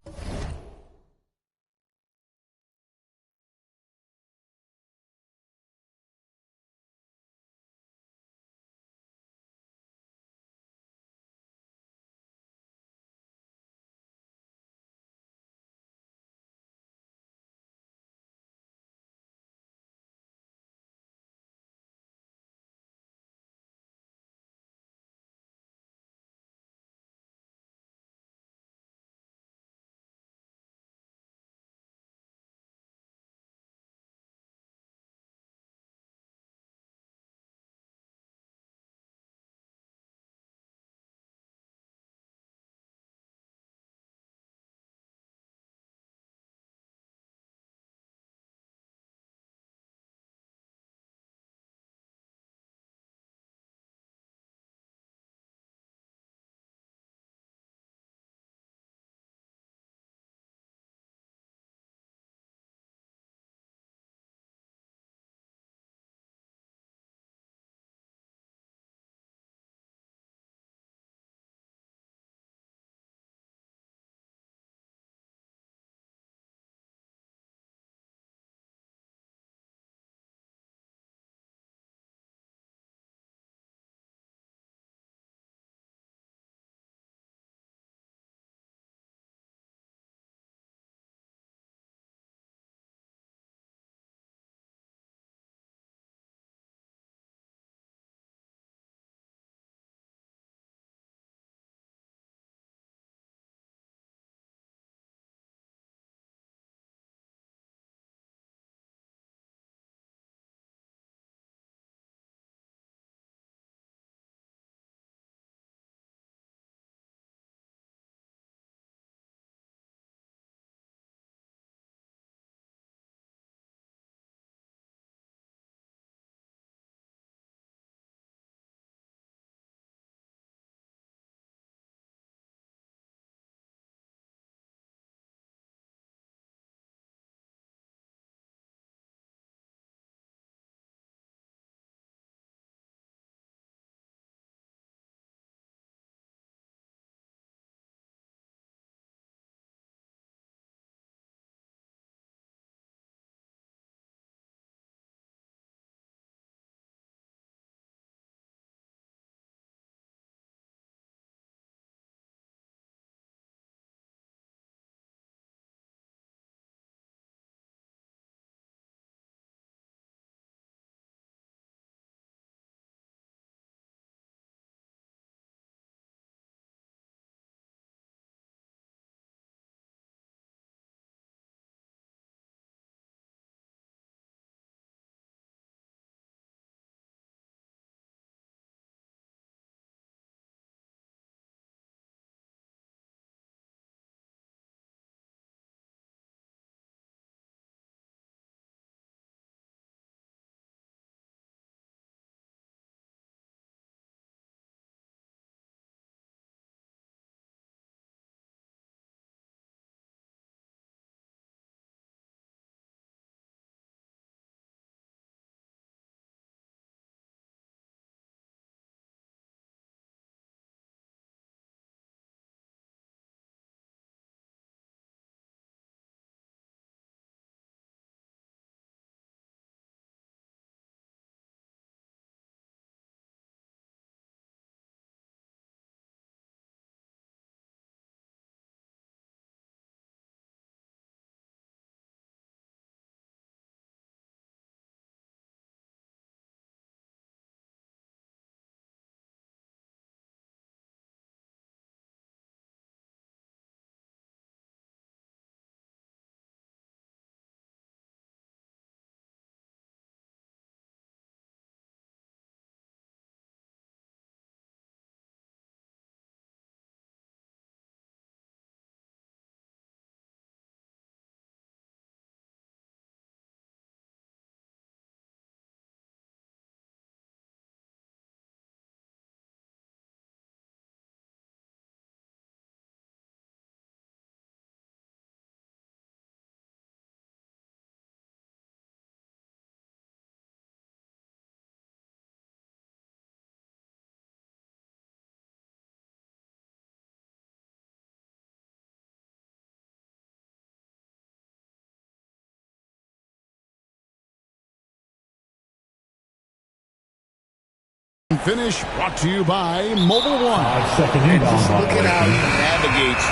Finish brought to you by Mobile One. And just look at how he navigates.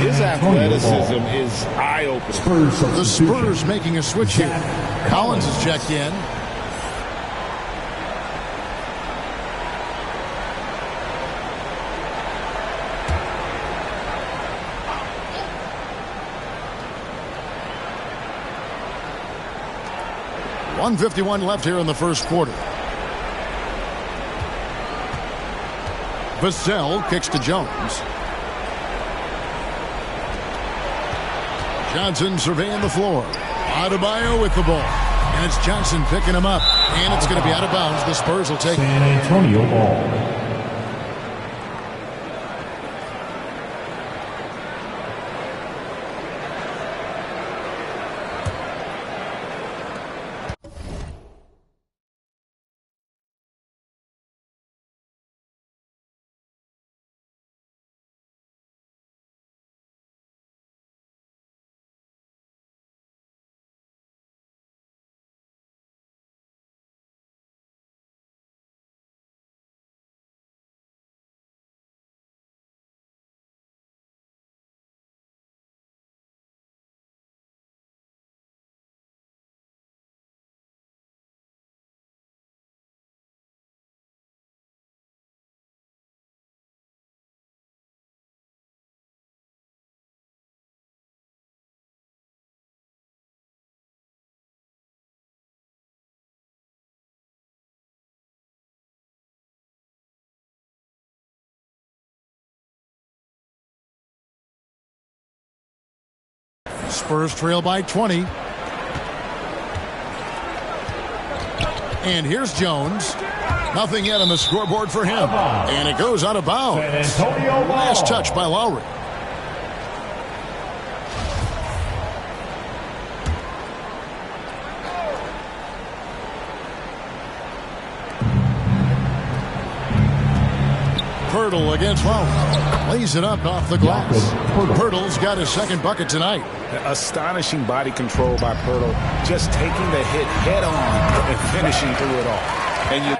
His athleticism is eye-opening. The Spurs making a switch here. Collins is checked in. .151 left here in the first quarter. Vassell kicks to Jones. Johnson surveying the floor. Adebayo with the ball. And it's Johnson picking him up. And it's going to be out of bounds. The Spurs will take San Antonio ball. Spurs trail by 20. And here's Jones. Nothing yet on the scoreboard for him. And it goes out of bounds. Last touch by Lowry. Pirtle against Lowry. Lays it up off the glass. Pirtle's got his second bucket tonight. Astonishing body control by Pirtle. Just taking the hit head on and finishing through it all. And you.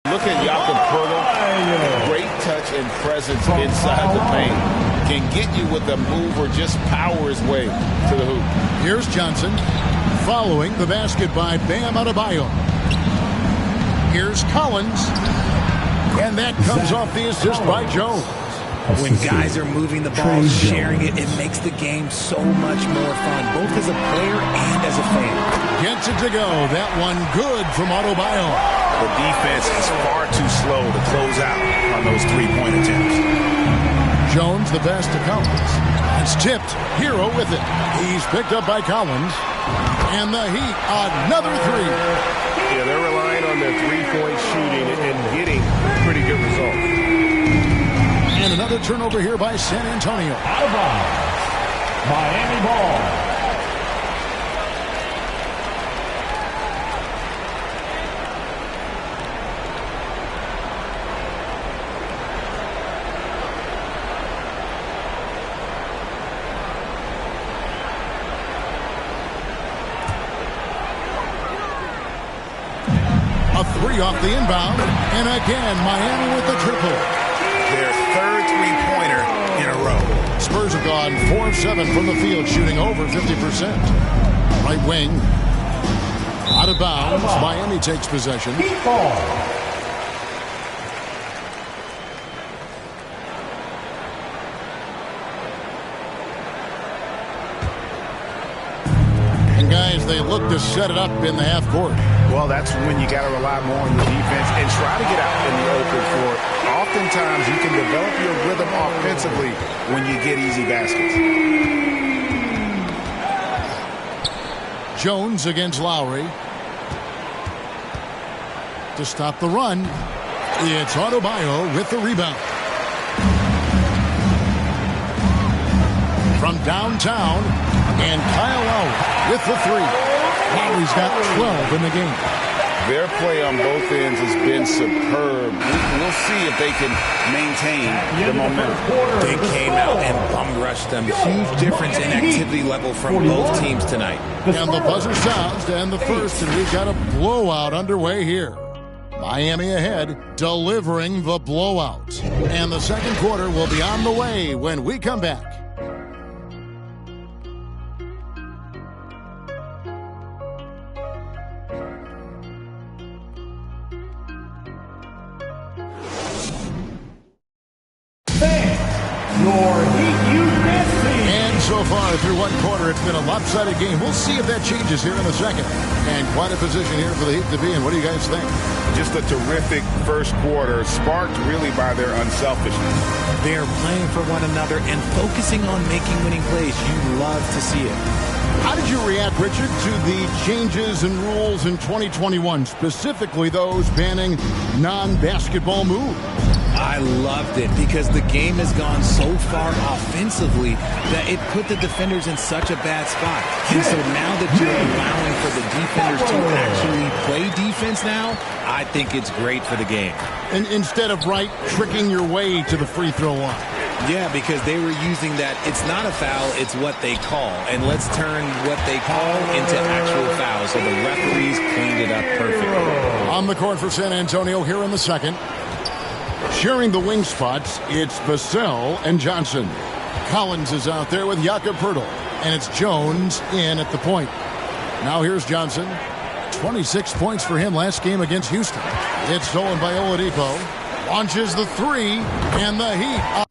Look at Jakob Poeltl. Great touch and presence inside the paint. Can get you with a move or just power his way to the hoop. Here's Johnson following the basket by Bam Adebayo. Here's Collins. And that comes off the assist by Jones. When guys are moving the ball, sharing it, it makes the game so much more fun, both as a player and as a fan. Gets it to go. That one good from Adebayo. The defense is far too slow to close out on those three-point attempts. Jones the best to Collins. It's tipped. Hero with it. He's picked up by Collins. And the Heat, another three. Yeah, they're relying on their three-point shooting and getting pretty good results. And another turnover here by San Antonio. Out of bounds. Miami ball. A three off the inbound. And again, Miami with the triple. Their third three-pointer in a row. Spurs have gone 4 of 7 from the field, shooting over 50%. Right wing. Out of bounds. Miami takes possession. And guys, they look to set it up in the half court. Well, that's when you got to rely more on your defense and try to get out in the open for it. Oftentimes, you can develop your rhythm offensively when you get easy baskets. Jones against Lowry. To stop the run, it's Adebayo with the rebound. From downtown, and Kyle Lowry with the three. Lowry's got 12 in the game. Their play on both ends has been superb. We'll see if they can maintain the momentum. They came out and bum rushed them. Huge difference in activity level from both teams tonight. And the buzzer sounds to end the first, and we've got a blowout underway here. Miami ahead, delivering the blowout. And the second quarter will be on the way when we come back. And so far through one quarter, it's been a lopsided game. We'll see if that changes here in the second. And quite a position here for the Heat to be in. What do you guys think? Just a terrific first quarter, sparked really by their unselfishness. They are playing for one another and focusing on making winning plays. You love to see it. How did you react, Richard, to the changes and rules in 2021, specifically those banning non-basketball moves? I loved it because the game has gone so far offensively that it put the defenders in such a bad spot. And so now that you're allowing for the defenders to actually play defense now, I think it's great for the game. And instead of tricking your way to the free throw line. Yeah, because they were using that it's not a foul, it's what they call. And let's turn what they call into actual fouls. So the referees cleaned it up perfectly. On the court for San Antonio here in the second. Sharing the wing spots, it's Vassell and Johnson. Collins is out there with Jakob Poeltl. And it's Jones in at the point. Now here's Johnson. 26 points for him last game against Houston. It's stolen by Oladipo. Launches the three, and the Heat.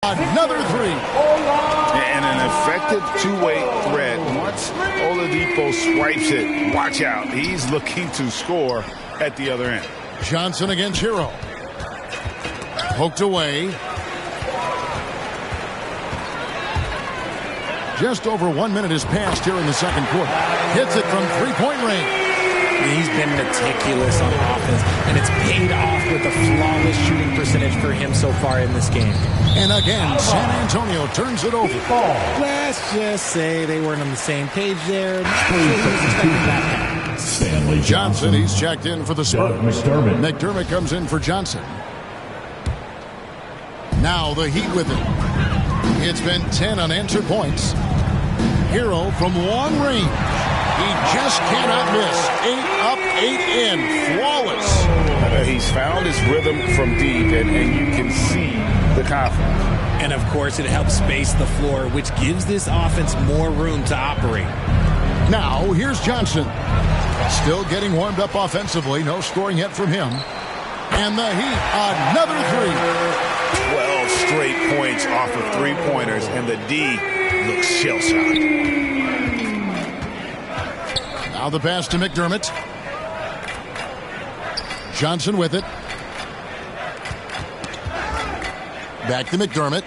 Another three. And an effective two-way threat. Once Oladipo swipes it, watch out. He's looking to score at the other end. Johnson against Hero. Poked away. Just over 1 minute has passed here in the second quarter. Hits it from three-point range. He's been meticulous on offense, and it's paid off with a flawless shooting percentage for him so far in this game. And again, San Antonio turns it over. Let's just say they weren't on the same page there. Stanley Johnson, he's checked in for the Spurs. McDermott comes in for Johnson. Now the Heat with it. It's been 10 unanswered points. Hero from long range. He just cannot miss. 8 up, 8 in. Flawless. He's found his rhythm from deep, and you can see the confidence. And, of course, it helps space the floor, which gives this offense more room to operate. Now, here's Johnson. Still getting warmed up offensively. No scoring yet from him. And the Heat, another three. 12 straight points off of three-pointers, and the D looks shell-shocked. Now the pass to McDermott. Johnson with it. Back to McDermott.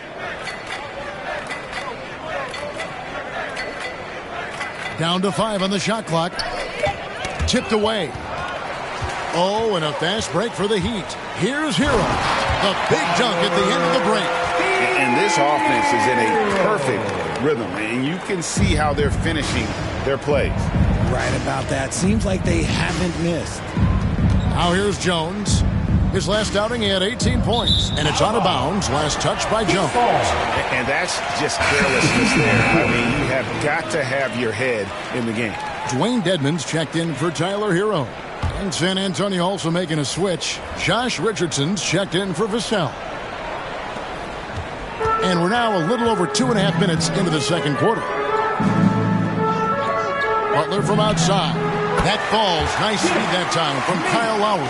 Down to 5 on the shot clock. Tipped away. Oh, and a fast break for the Heat. Here's Hero. The big dunk at the end of the break. And this offense is in a perfect rhythm, and you can see how they're finishing their plays. Right about that. Seems like they haven't missed. Now here's Jones. His last outing, he had 18 points, and it's out of bounds. Last touch by Jones. And that's just carelessness there. I mean, you have got to have your head in the game. Dwayne Dedmon's checked in for Tyler Hero. And San Antonio also making a switch. Josh Richardson's checked in for Vassell. And we're now a little over 2.5 minutes into the second quarter. Butler from outside. That falls. Nice speed that time from Kyle Lowry.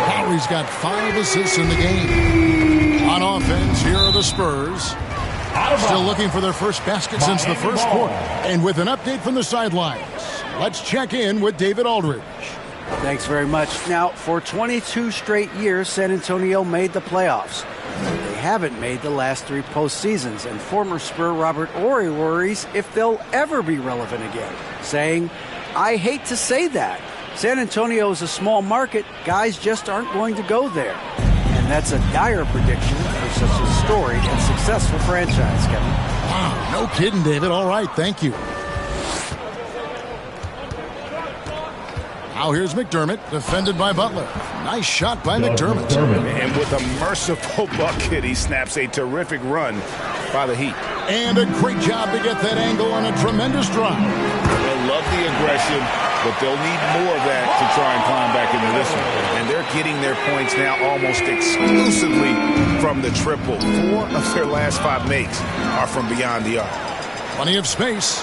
Lowry's got 5 assists in the game. On offense, here are the Spurs. Still looking for their first basket since the first quarter. And with an update from the sidelines, let's check in with David Aldridge. Thanks very much. Now, for 22 straight years, San Antonio made the playoffs. They haven't made the last 3 postseasons, and former Spur Robert Horry worries if they'll ever be relevant again, saying, "I hate to say that. San Antonio is a small market. Guys just aren't going to go there." And that's a dire prediction for such a storied and successful franchise, Kevin. Wow, no kidding, David. All right, thank you. Now here's McDermott, defended by Butler. Nice shot by McDermott. And with a merciful bucket, he snaps a terrific run by the Heat. And a great job to get that angle on a tremendous drive. They'll love the aggression, but they'll need more of that to try and climb back into this one. And they're getting their points now almost exclusively from the triple. 4 of their last 5 makes are from beyond the arc. Plenty of space.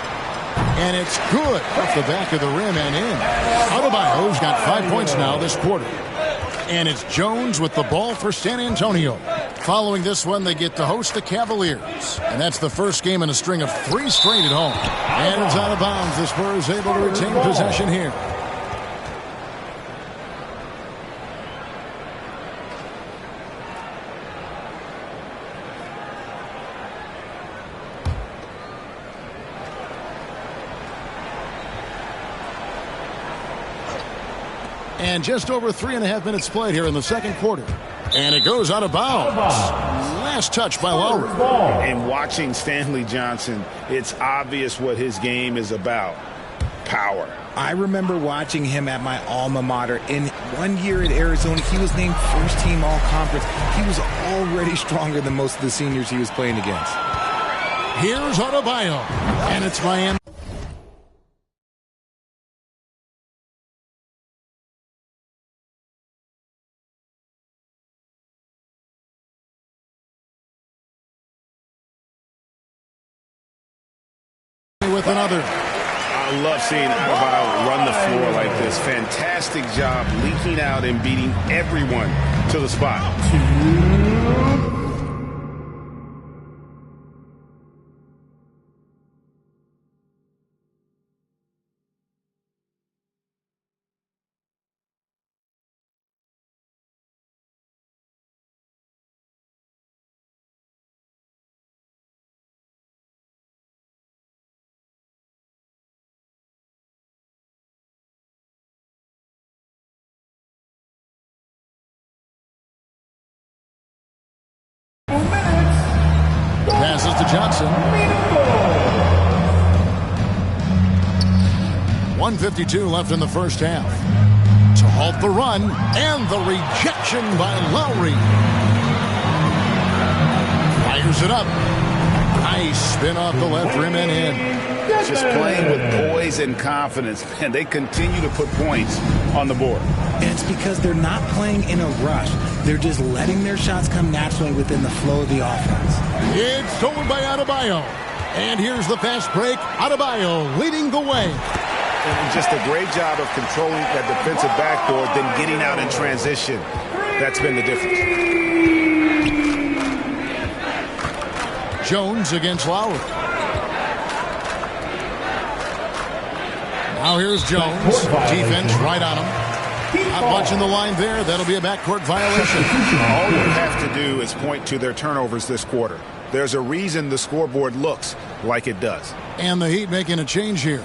And it's good off the back of the rim and in. Adebayo's got 5 points now this quarter. And it's Jones with the ball for San Antonio. Following this one, they get to host the Cavaliers. And that's the first game in a string of 3 straight at home. And it's out of bounds. The Spurs able to retain possession here. And just over 3.5 minutes played here in the second quarter. And it goes out of bounds. Last touch by Lowry. And watching Stanley Johnson, it's obvious what his game is about. Power. I remember watching him at my alma mater. In 1 year at Arizona, he was named first-team all-conference. He was already stronger than most of the seniors he was playing against. Here's Adebayo. And it's Miami. With another. I love seeing Adebayo run the floor like this. Fantastic job leaking out and beating everyone to the spot. Passes to Johnson. 1:52 left in the first half. To halt the run, and the rejection by Lowry. Fires it up. Nice spin off the left rim and in. Just playing with poise and confidence, and they continue to put points on the board. And it's because they're not playing in a rush. They're just letting their shots come naturally within the flow of the offense. It's stolen by Adebayo. And here's the fast break. Adebayo leading the way. And just a great job of controlling that defensive backboard, then getting out in transition. That's been the difference. Jones against Lowry. Now here's Jones. Defense right on him. Not watching the line there. That'll be a backcourt violation. All you have to do is point to their turnovers this quarter. There's a reason the scoreboard looks like it does. And the Heat making a change here.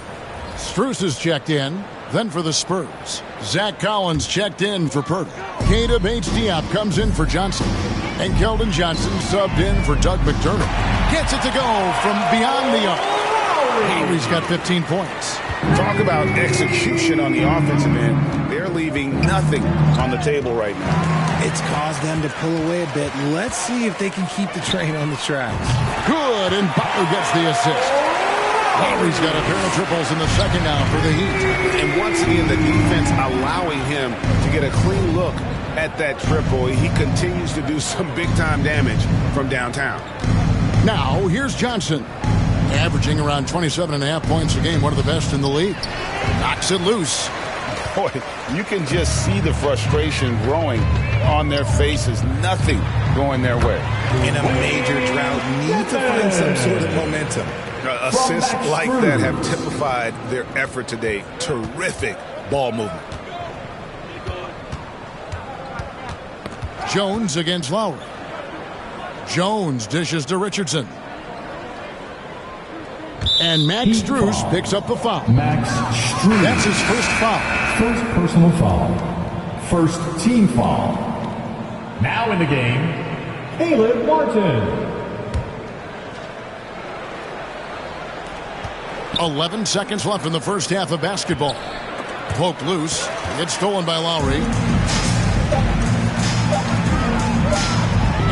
Strus is checked in. Then for the Spurs, Zach Collins checked in for Purdy. Keita Bates-Diop comes in for Johnson. And Keldon Johnson subbed in for Doug McDermott. Gets it to go from beyond the arc. Lowry's got 15 points. Talk about execution on the offensive end. They're leaving nothing on the table right now. It's caused them to pull away a bit. Let's see if they can keep the train on the tracks. Good, and Butler gets the assist. Lowry's got a pair of triples in the second now for the Heat. And once again, the defense allowing him to get a clean look at that triple. He continues to do some big-time damage from downtown. Now, here's Johnson. Averaging around 27.5 points a game, one of the best in the league. Knocks it loose. Boy, you can just see the frustration growing on their faces. Nothing going their way. In a major drought, need to find some sort of momentum. Assists like that have typified their effort today. Terrific ball movement. Jones against Lowry. Jones dishes to Richardson. And Max Strus picks up the foul. Max Strus. That's his first foul. First personal foul. First team foul. Now in the game, Caleb Martin. 11 seconds left in the first half of basketball. Poked loose. It's stolen by Lowry.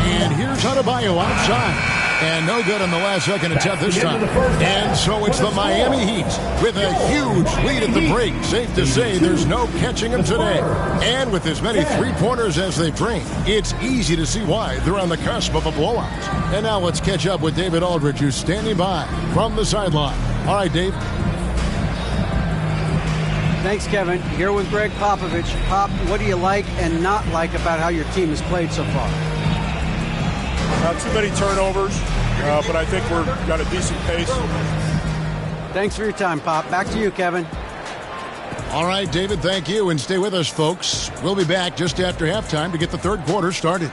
And here's Adebayo outside. And no good in the last second attempt this time. And so it's the Miami Heat with a huge lead at the break. Safe to say there's no catching them today. And with as many three-pointers as they bring, it's easy to see why they're on the cusp of a blowout. And now let's catch up with David Aldridge, who's standing by from the sideline. All right, Dave. Thanks, Kevin. Here with Greg Popovich. Pop, what do you like and not like about how your team has played so far? Too many turnovers, but I think we've got a decent pace. Thanks for your time, Pop. Back to you, Kevin. All right, David, thank you. And stay with us, folks. We'll be back just after halftime to get the third quarter started.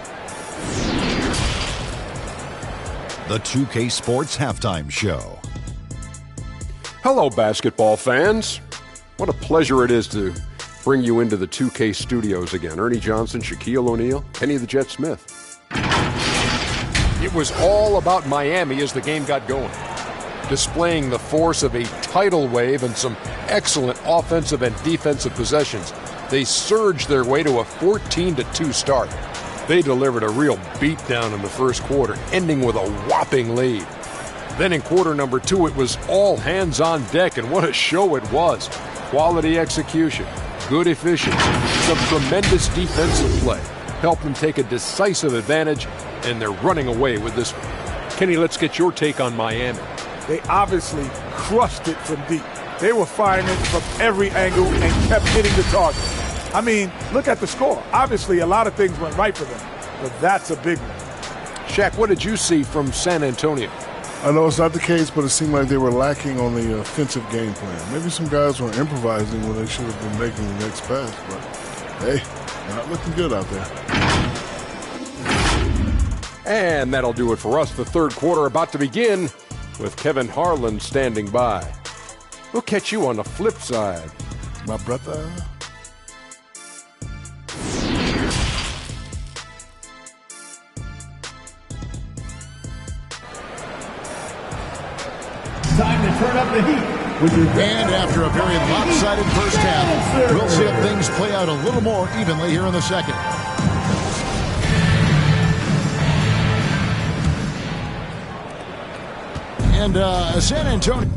The 2K Sports Halftime Show. Hello, basketball fans. What a pleasure it is to bring you into the 2K studios again. Ernie Johnson, Shaquille O'Neal, Kenny the Jet Smith. It was all about Miami as the game got going, displaying the force of a tidal wave and some excellent offensive and defensive possessions. They surged their way to a 14-2 start. They delivered a real beatdown in the first quarter, ending with a whopping lead. Then in quarter number 2, it was all hands on deck, and what a show it was. Quality execution, good efficiency, some tremendous defensive play helped them take a decisive advantage, and they're running away with this one. Kenny, let's get your take on Miami. They obviously crushed it from deep. They were firing it from every angle and kept hitting the target. I mean, look at the score. Obviously, a lot of things went right for them, but that's a big one. Shaq, what did you see from San Antonio? I know it's not the case, but it seemed like they were lacking on the offensive game plan. Maybe some guys were improvising when they should have been making the next pass, but hey, not looking good out there. And that'll do it for us. The third quarter about to begin with Kevin Harlan standing by. We'll catch you on the flip side, my brother. Time to turn up the heat. And after a very lopsided first half, we'll see if things play out a little more evenly here in the second. And San Antonio.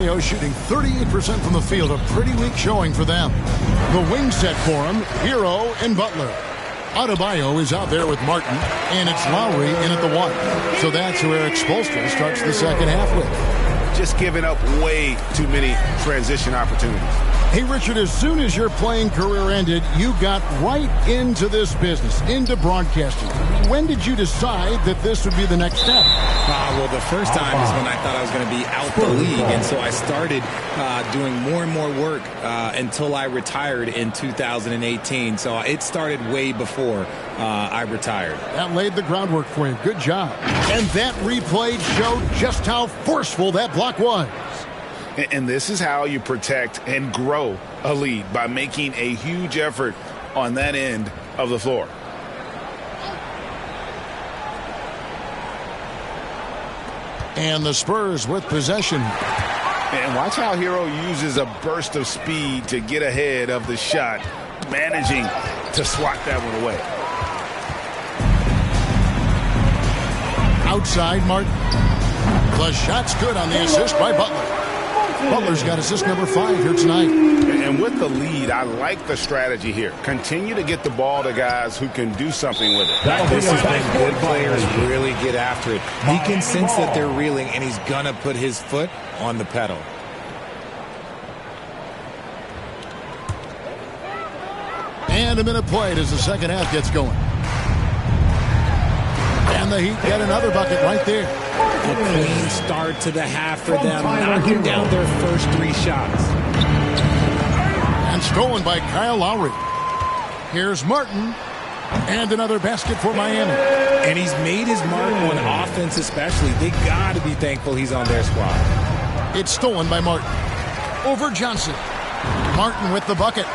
Shooting 38% from the field, a pretty weak showing for them. The wing set for him, Hero and Butler. Adebayo is out there with Martin, and it's Lowry in at the 1. So that's who Eric Spoelstra starts the second half with. Just giving up way too many transition opportunities. Hey, Richard, as soon as your playing career ended, you got right into this business, into broadcasting. When did you decide that this would be the next step? Well, the first time is when I thought I was going to be out the league, and so I started doing more and more work until I retired in 2018. So it started way before I retired. That laid the groundwork for you. Good job. And that replay showed just how forceful that block was. And this is how you protect and grow a lead, by making a huge effort on that end of the floor. And the Spurs with possession. And watch how Hero uses a burst of speed to get ahead of the shot, managing to swat that one away. Outside, Martin. The shot's good on the assist by Butler. Butler's got assist number 5 here tonight. And with the lead, I like the strategy here. Continue to get the ball to guys who can do something with it. This is when good players really get after it. He can sense that they're reeling, and he's going to put his foot on the pedal. And a minute played as the second half gets going. And the Heat get another bucket right there. A clean start to the half for them, knocking down their first 3 shots. And stolen by Kyle Lowry. Here's Martin. And another basket for Miami. And he's made his mark on offense especially. They got to be thankful he's on their squad. It's stolen by Martin. Over Johnson. Martin with the bucket.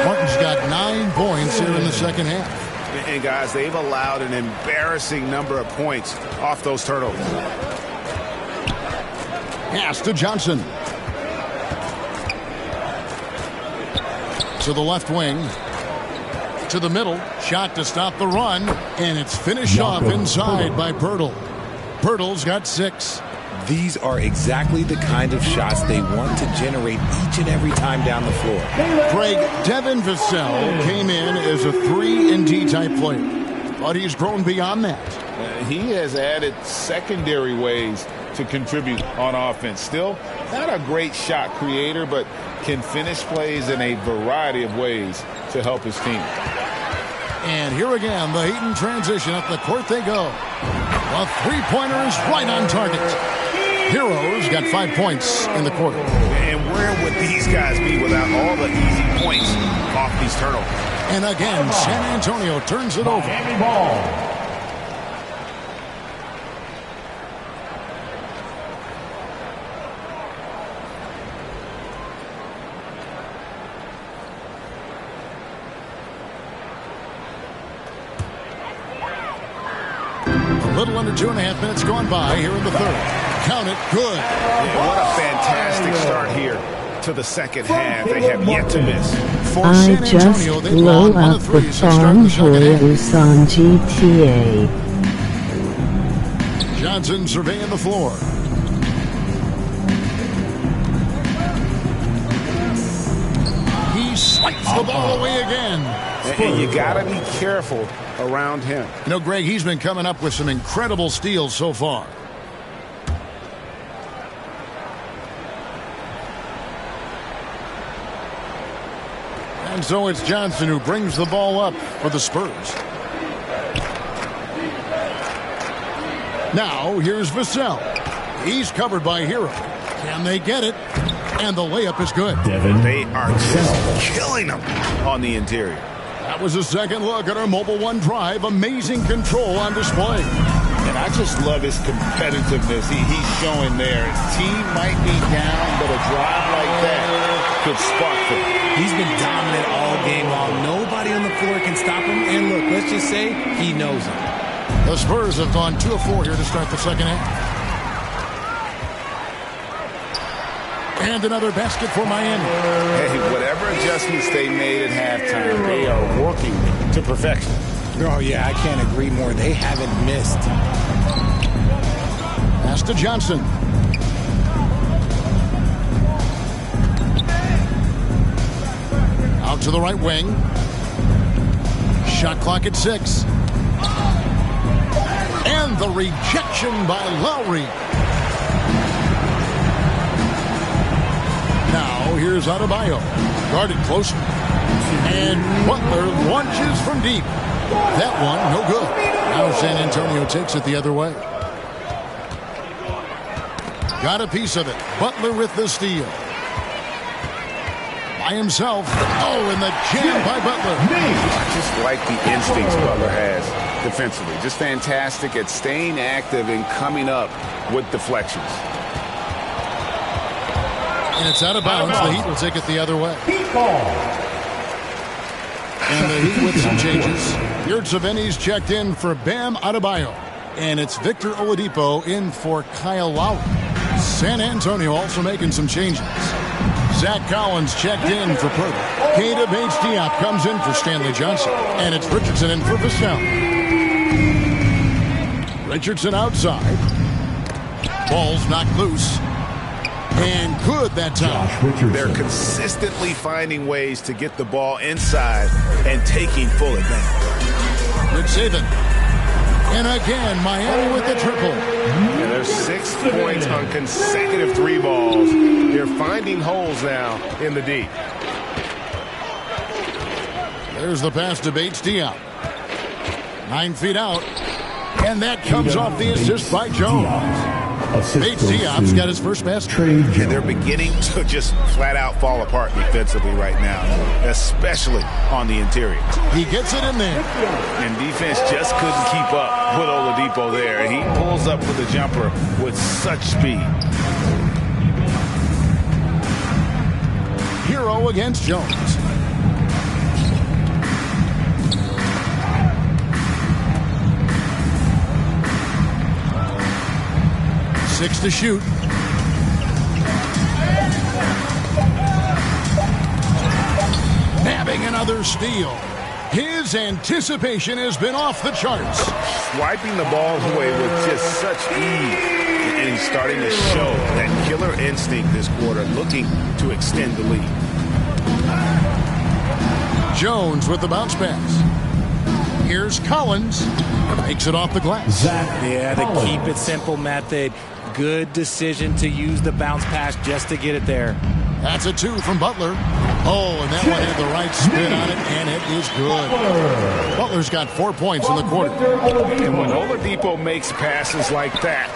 Martin's got 9 points here in the second half. And guys, they've allowed an embarrassing number of points off those turnovers. Pass to Johnson. To the left wing. To the middle. Shot to stop the run. And it's finished off inside by Pirtle. Pirtle's got 6. These are exactly the kind of shots they want to generate each and every time down the floor. Greg, Devin Vassell came in as a 3-and-D type player, but he's grown beyond that. He has added secondary ways to contribute on offense. Still not a great shot creator, but can finish plays in a variety of ways to help his team. And here again, the Heat in transition. Up the court they go. The three-pointer is right on target. Heroes got 5 points in the quarter. And where would these guys be without all the easy points off these turnovers? And again, San Antonio turns it over. A little under 2.5 minutes gone by here in the third. Count it, good. What a fantastic start here to the second half. They have yet to miss. I just blow up the farmhouse on GTA. Johnson surveying the floor. He swipes the ball away again. And you got to be careful around him. You know, Greg, he's been coming up with some incredible steals so far. And so it's Johnson who brings the ball up for the Spurs. Now here's Vassell. He's covered by Hero. Can they get it? And the layup is good. They are just killing them on the interior. That was a second look at our Mobile One drive. Amazing control on display. And I just love his competitiveness he's showing there. His team might be down, but a drive like that could spark them. He's been dominant all game long. Nobody on the floor can stop him. And look, let's just say he knows him. The Spurs have gone 2 of 4 here to start the second half. And another basket for Miami. Hey, whatever adjustments they made at halftime, they are working to perfection. Oh, yeah, I can't agree more. They haven't missed. Pass to Johnson. Out to the right wing. Shot clock at 6. And the rejection by Lowry. Now here's Adebayo. Guarded close. And Butler launches from deep. That one, no good. Now San Antonio takes it the other way. Got a piece of it. Butler with the steal. By himself. Oh, and the jam by Butler. I just like the instincts Butler has defensively. Just fantastic at staying active and coming up with deflections. And it's out of bounds. The Heat will take it the other way. And the Heat with some changes. Yurtseven's checked in for Bam Adebayo. And it's Victor Oladipo in for Kyle Lowry. San Antonio also making some changes. Zach Collins checked in for Pirtle. Keita Bates-Diop comes in for Stanley Johnson. And it's Richardson in for Vassell. Richardson outside. Ball's knocked loose. And good that time. They're consistently finding ways to get the ball inside and taking full advantage. Good saving. And again, Miami with the triple. And there's 6 points on consecutive 3 balls. They're finding holes now in the D. There's the pass to Bates-Diop. 9 feet out. And that comes off the assist by Jones. Bates-Diop's got his first basket. And they're beginning to just flat out fall apart defensively right now, especially on the interior. He gets it in there. And defense just couldn't keep up with Oladipo there. And he pulls up with a jumper with such speed. Hero against Jones. 6 to shoot. Nabbing another steal. His anticipation has been off the charts. Swiping the ball away with just such ease. And he's starting to show that killer instinct this quarter, looking to extend the lead. Jones with the bounce pass. Here's Collins. Makes it off the glass. Yeah, the keep it simple method. Good decision to use the bounce pass just to get it there. That's a 2 from Butler. Oh, and that one had the right spin on it, and it is good. Butler's got 4 points in the quarter. And when Oladipo makes passes like that,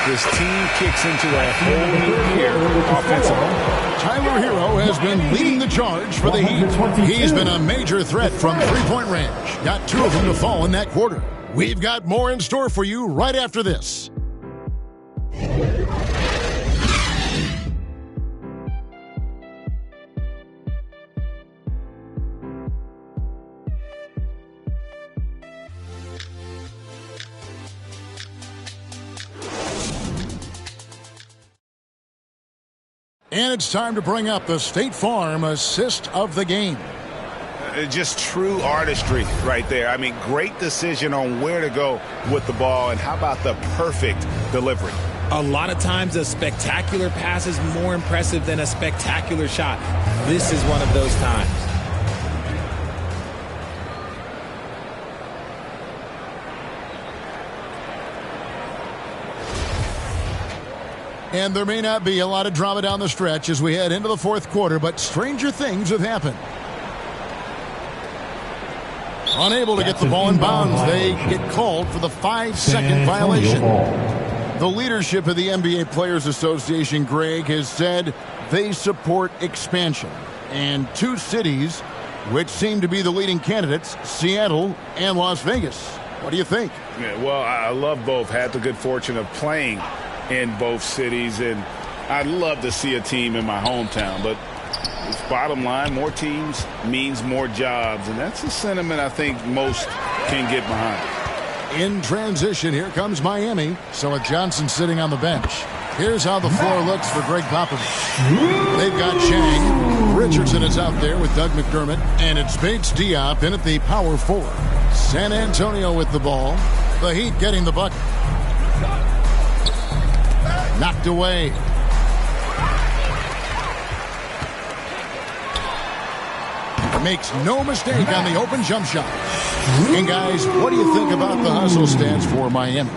this team kicks into a whole new gear offensively. Tyler Hero has been leading the charge for the Heat. He's been a major threat from three-point range. Got 2 of them to fall in that quarter. We've got more in store for you right after this. And it's time to bring up the State Farm assist of the game. Just true artistry right there. I mean, great decision on where to go with the ball, and how about the perfect delivery? A lot of times a spectacular pass is more impressive than a spectacular shot. This is one of those times. And there may not be a lot of drama down the stretch as we head into the fourth quarter, but stranger things have happened. Unable to get the ball in bounds, they get called for the 5-second violation. The leadership of the NBA Players Association, Greg, has said they support expansion. And 2 cities, which seem to be the leading candidates, Seattle and Las Vegas. What do you think? Yeah, well, I love both. Had the good fortune of playing in both cities, and I'd love to see a team in my hometown, but it's bottom line, more teams means more jobs, and that's a sentiment I think most can get behind. In transition, here comes Miami. So with Johnson sitting on the bench, here's how the floor looks for Greg Popovich. They've got Chang. Richardson is out there with Doug McDermott, and it's Bates Diop in at the power forward. San Antonio with the ball. The Heat getting the bucket. Knocked away. Makes no mistake on the open jump shot. And guys, what do you think about the hustle stance for Miami?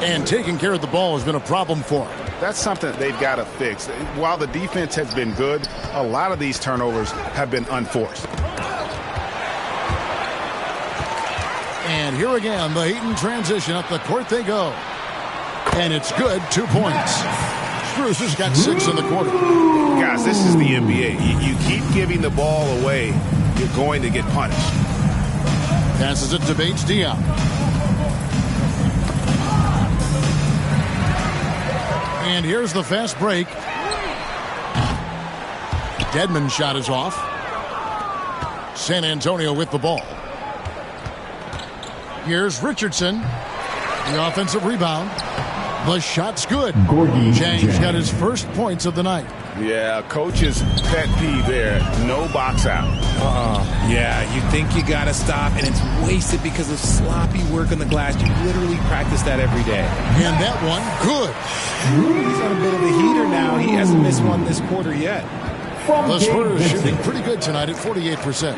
And taking care of the ball has been a problem for them. That's something they've got to fix. While the defense has been good, a lot of these turnovers have been unforced. And here again, the Heat in transition. Up the court they go. And it's good, 2 points. Strus has got 6 in the quarter. Guys, this is the NBA. You keep giving the ball away, you're going to get punished. Passes it to Bates Diop. And here's the fast break. Dedmon's shot is off. San Antonio with the ball. Here's Richardson. The offensive rebound. The shot's good. Chang's got his first points of the night. Yeah, coach's pet peeve there. No box out. Yeah, you think you got to stop, and it's wasted because of sloppy work on the glass. You literally practice that every day. And that one, good. He's on a bit of a heater now. He hasn't missed one this quarter yet. The Spurs shooting pretty good tonight at 48%.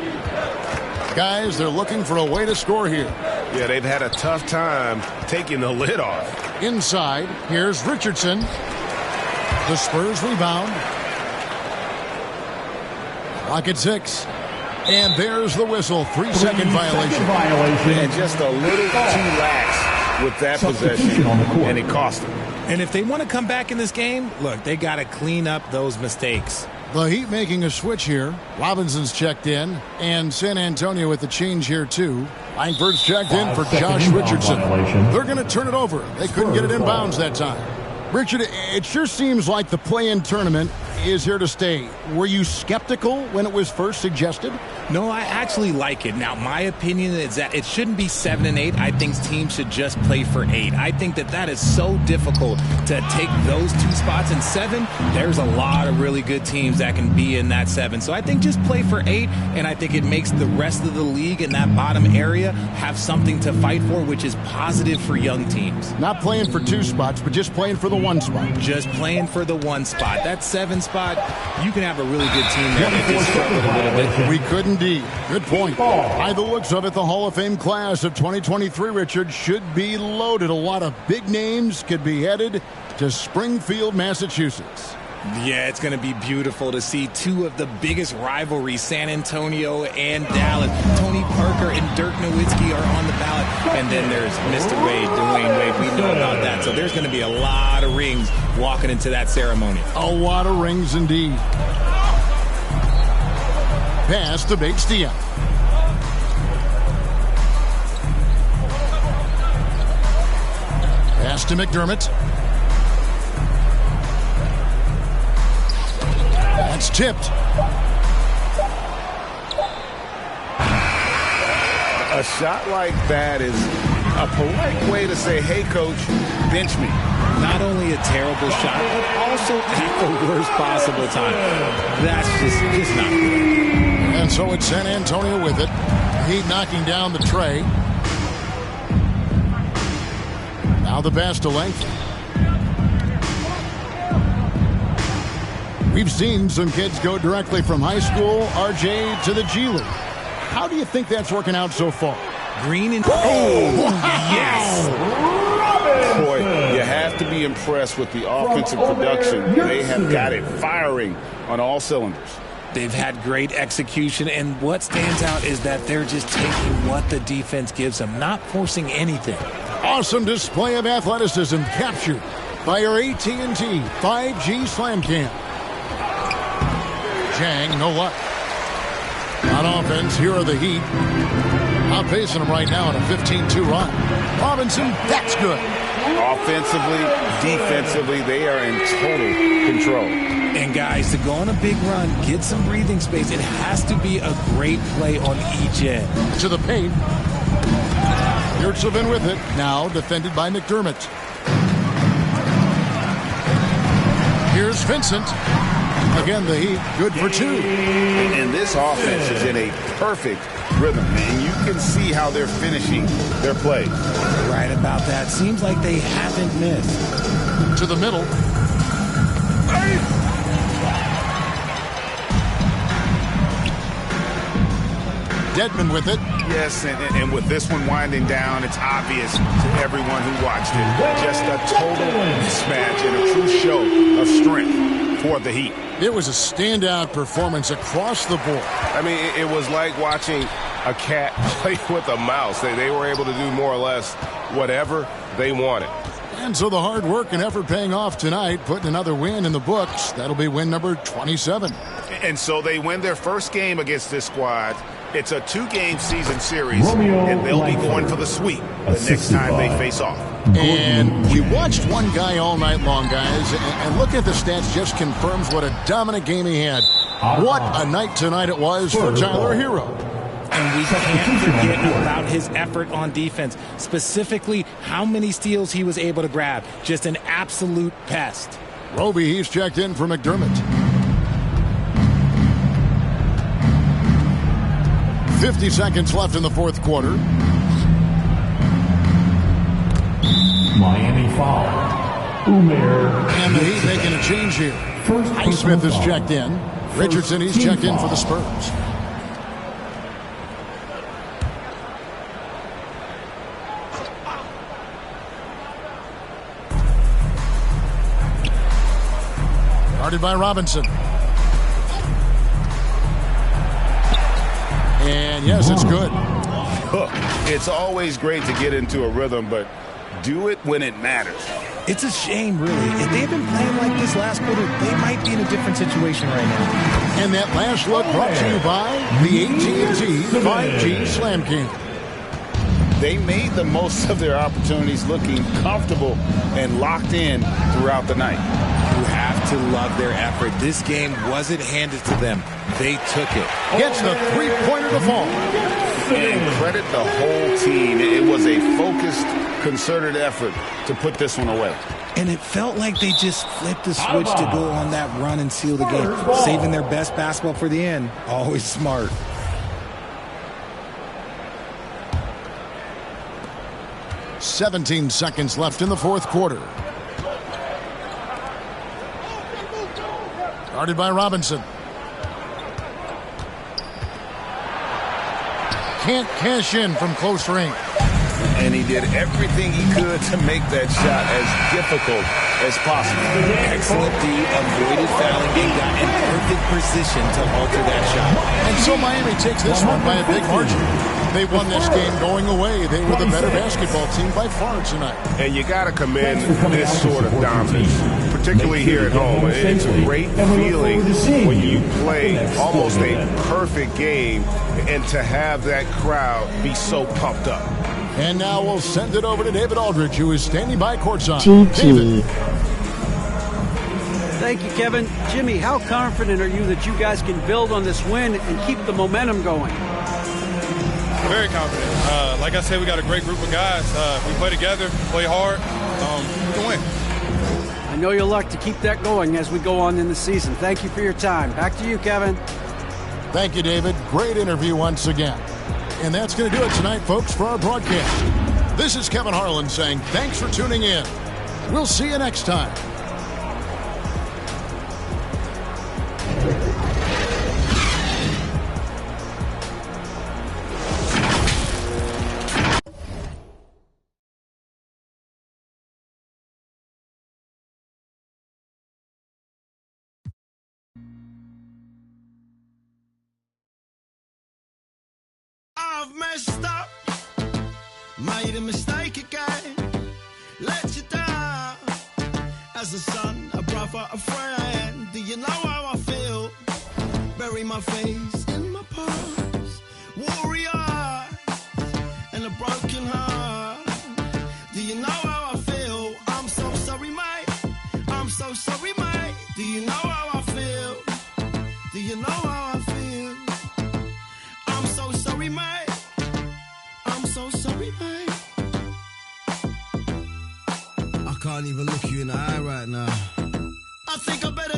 Guys, they're looking for a way to score here. Yeah, they've had a tough time taking the lid off. Inside, here's Richardson. The Spurs rebound. Clock at 6. And there's the whistle. 3-second violation. And just a little too lax with that possession, and it cost them. And if they want to come back in this game, look, they got to clean up those mistakes. The Heat making a switch here. Robinson's checked in, and San Antonio with the change here too. Langford's checked in for Josh Richardson. They're going to turn it over. They couldn't get it in bounds that time. Richard, it sure seems like the play-in tournament is here to stay. Were you skeptical when it was first suggested? No, I actually like it. Now, my opinion is that it shouldn't be 7 and 8. I think teams should just play for 8. I think that is so difficult to take those 2 spots. In 7, there's a lot of really good teams that can be in that 7. So I think just play for 8, and I think it makes the rest of the league in that bottom area have something to fight for, which is positive for young teams. Not playing for 2 spots, but just playing for the 1 spot. Just playing for the 1 spot. That 7 spot, you can have a really good team there that just struggled a little bit. We could indeed. Good point. By the looks of it, the Hall of Fame class of 2023, Richard, should be loaded. A lot of big names could be headed to Springfield, Massachusetts. Yeah, it's going to be beautiful to see 2 of the biggest rivalries, San Antonio and Dallas. Tony Parker and Dirk Nowitzki are on the ballot. And then there's Mr. Wade, Dwayne Wade. We know about that. So there's going to be a lot of rings walking into that ceremony. A lot of rings indeed. Pass to Bates-Diop. Pass to McDermott. That's tipped. A shot like that is a polite way to say, hey, coach, bench me. Not only a terrible shot, but also at the worst possible time. That's just not good. And so it's San Antonio with it. Heat knocking down the tray. Now the pass to length. We've seen some kids go directly from high school, RJ, to the G League. How do you think that's working out so far? Green and... Oh, yes! Boy, you have to be impressed with the offensive production. They have got it firing on all cylinders. They've had great execution, and what stands out is that they're just taking what the defense gives them, not forcing anything. Awesome display of athleticism captured by our AT&T 5G Slam Cam. Jang, no luck. On offense, here are the Heat. Outpacing them right now on a 15-2 run. Robinson, that's good. Offensively, defensively, they are in total control. And guys, to go on a big run, get some breathing space, it has to be a great play on each end. To the paint. Yurtsevin with it. Now defended by McDermott. Here's Vincent. Again, the Heat good for 2. And this offense is in a perfect rhythm, and you can see how they're finishing their play. Right about that. Seems like they haven't missed. To the middle. Dedmon with it. Yes, and with this one winding down, it's obvious to everyone who watched it. Just a total mismatch and a true show of strength for the Heat. It was a standout performance across the board. I mean, it was like watching a cat play with a mouse. They were able to do more or less whatever they wanted. And so the hard work and effort paying off tonight, putting another win in the books. That'll be win number 27. And so they win their first game against this squad. It's a 2-game season series, and they'll be going for the sweep the next time they face off. And we watched one guy all night long, guys, and looking at the stats just confirms what a dominant game he had. What a night tonight it was for Tyler Hero. And we can't forget about his effort on defense, specifically how many steals he was able to grab. Just an absolute pest. Roby, he's checked in for McDermott. 50 seconds left in the fourth quarter. Miami foul. Umair. And the Heat making a change here. Highsmith is checked in. Richardson, he's checked in for the Spurs. Guarded by Robinson. And yes, it's good. It's always great to get into a rhythm, but do it when it matters. It's a shame, really. If they had been playing like this last quarter, they might be in a different situation right now. And that last look brought to you by the AT&T 5G Slam Cam. they made the most of their opportunities, looking comfortable and locked in throughout the night. You have to love their effort. This game wasn't handed to them. They took it. Gets the three-pointer to fall. And credit the whole team. It was a focused, concerted effort to put this one away. And it felt like they just flipped the switch to go on that run and seal the game. Saving their best basketball for the end. Always smart. "17 seconds left in the fourth quarter. Guarded by Robinson. Can't cash in from close range. And he did everything he could to make that shot as difficult as possible. Excellent D, avoided fouling, and got in perfect position to alter that shot. And so Miami takes this one by a big margin. They won this game going away. They were the better basketball team by far tonight. And you got to commend this sort of dominance, particularly here at home. It's a great feeling when you play almost a perfect game and to have that crowd be so pumped up. And now we'll send it over to David Aldridge, who is standing by courtside. GG. Thank you, Kevin. Jimmy, how confident are you that you guys can build on this win and keep the momentum going? Very confident. Like I said, we got a great group of guys. We play together, play hard. We can win. I know you'll like to keep that going as we go on in the season. Thank you for your time. Back to you, Kevin. Thank you, David. Great interview once again. And that's going to do it tonight, folks, for our broadcast. This is Kevin Harlan saying thanks for tuning in. We'll see you next time. I've messed up, made a mistake again, let you down. As a son, a brother, a friend, do you know how I feel? Bury my face in my past, warrior, and a broken heart. Do you know how I feel? I'm so sorry, mate. I'm so sorry, mate. Do you know how I feel? Do you know how I feel? I'm so sorry, mate. I'm so sorry, mate. I can't even look you in the eye right now. I think I better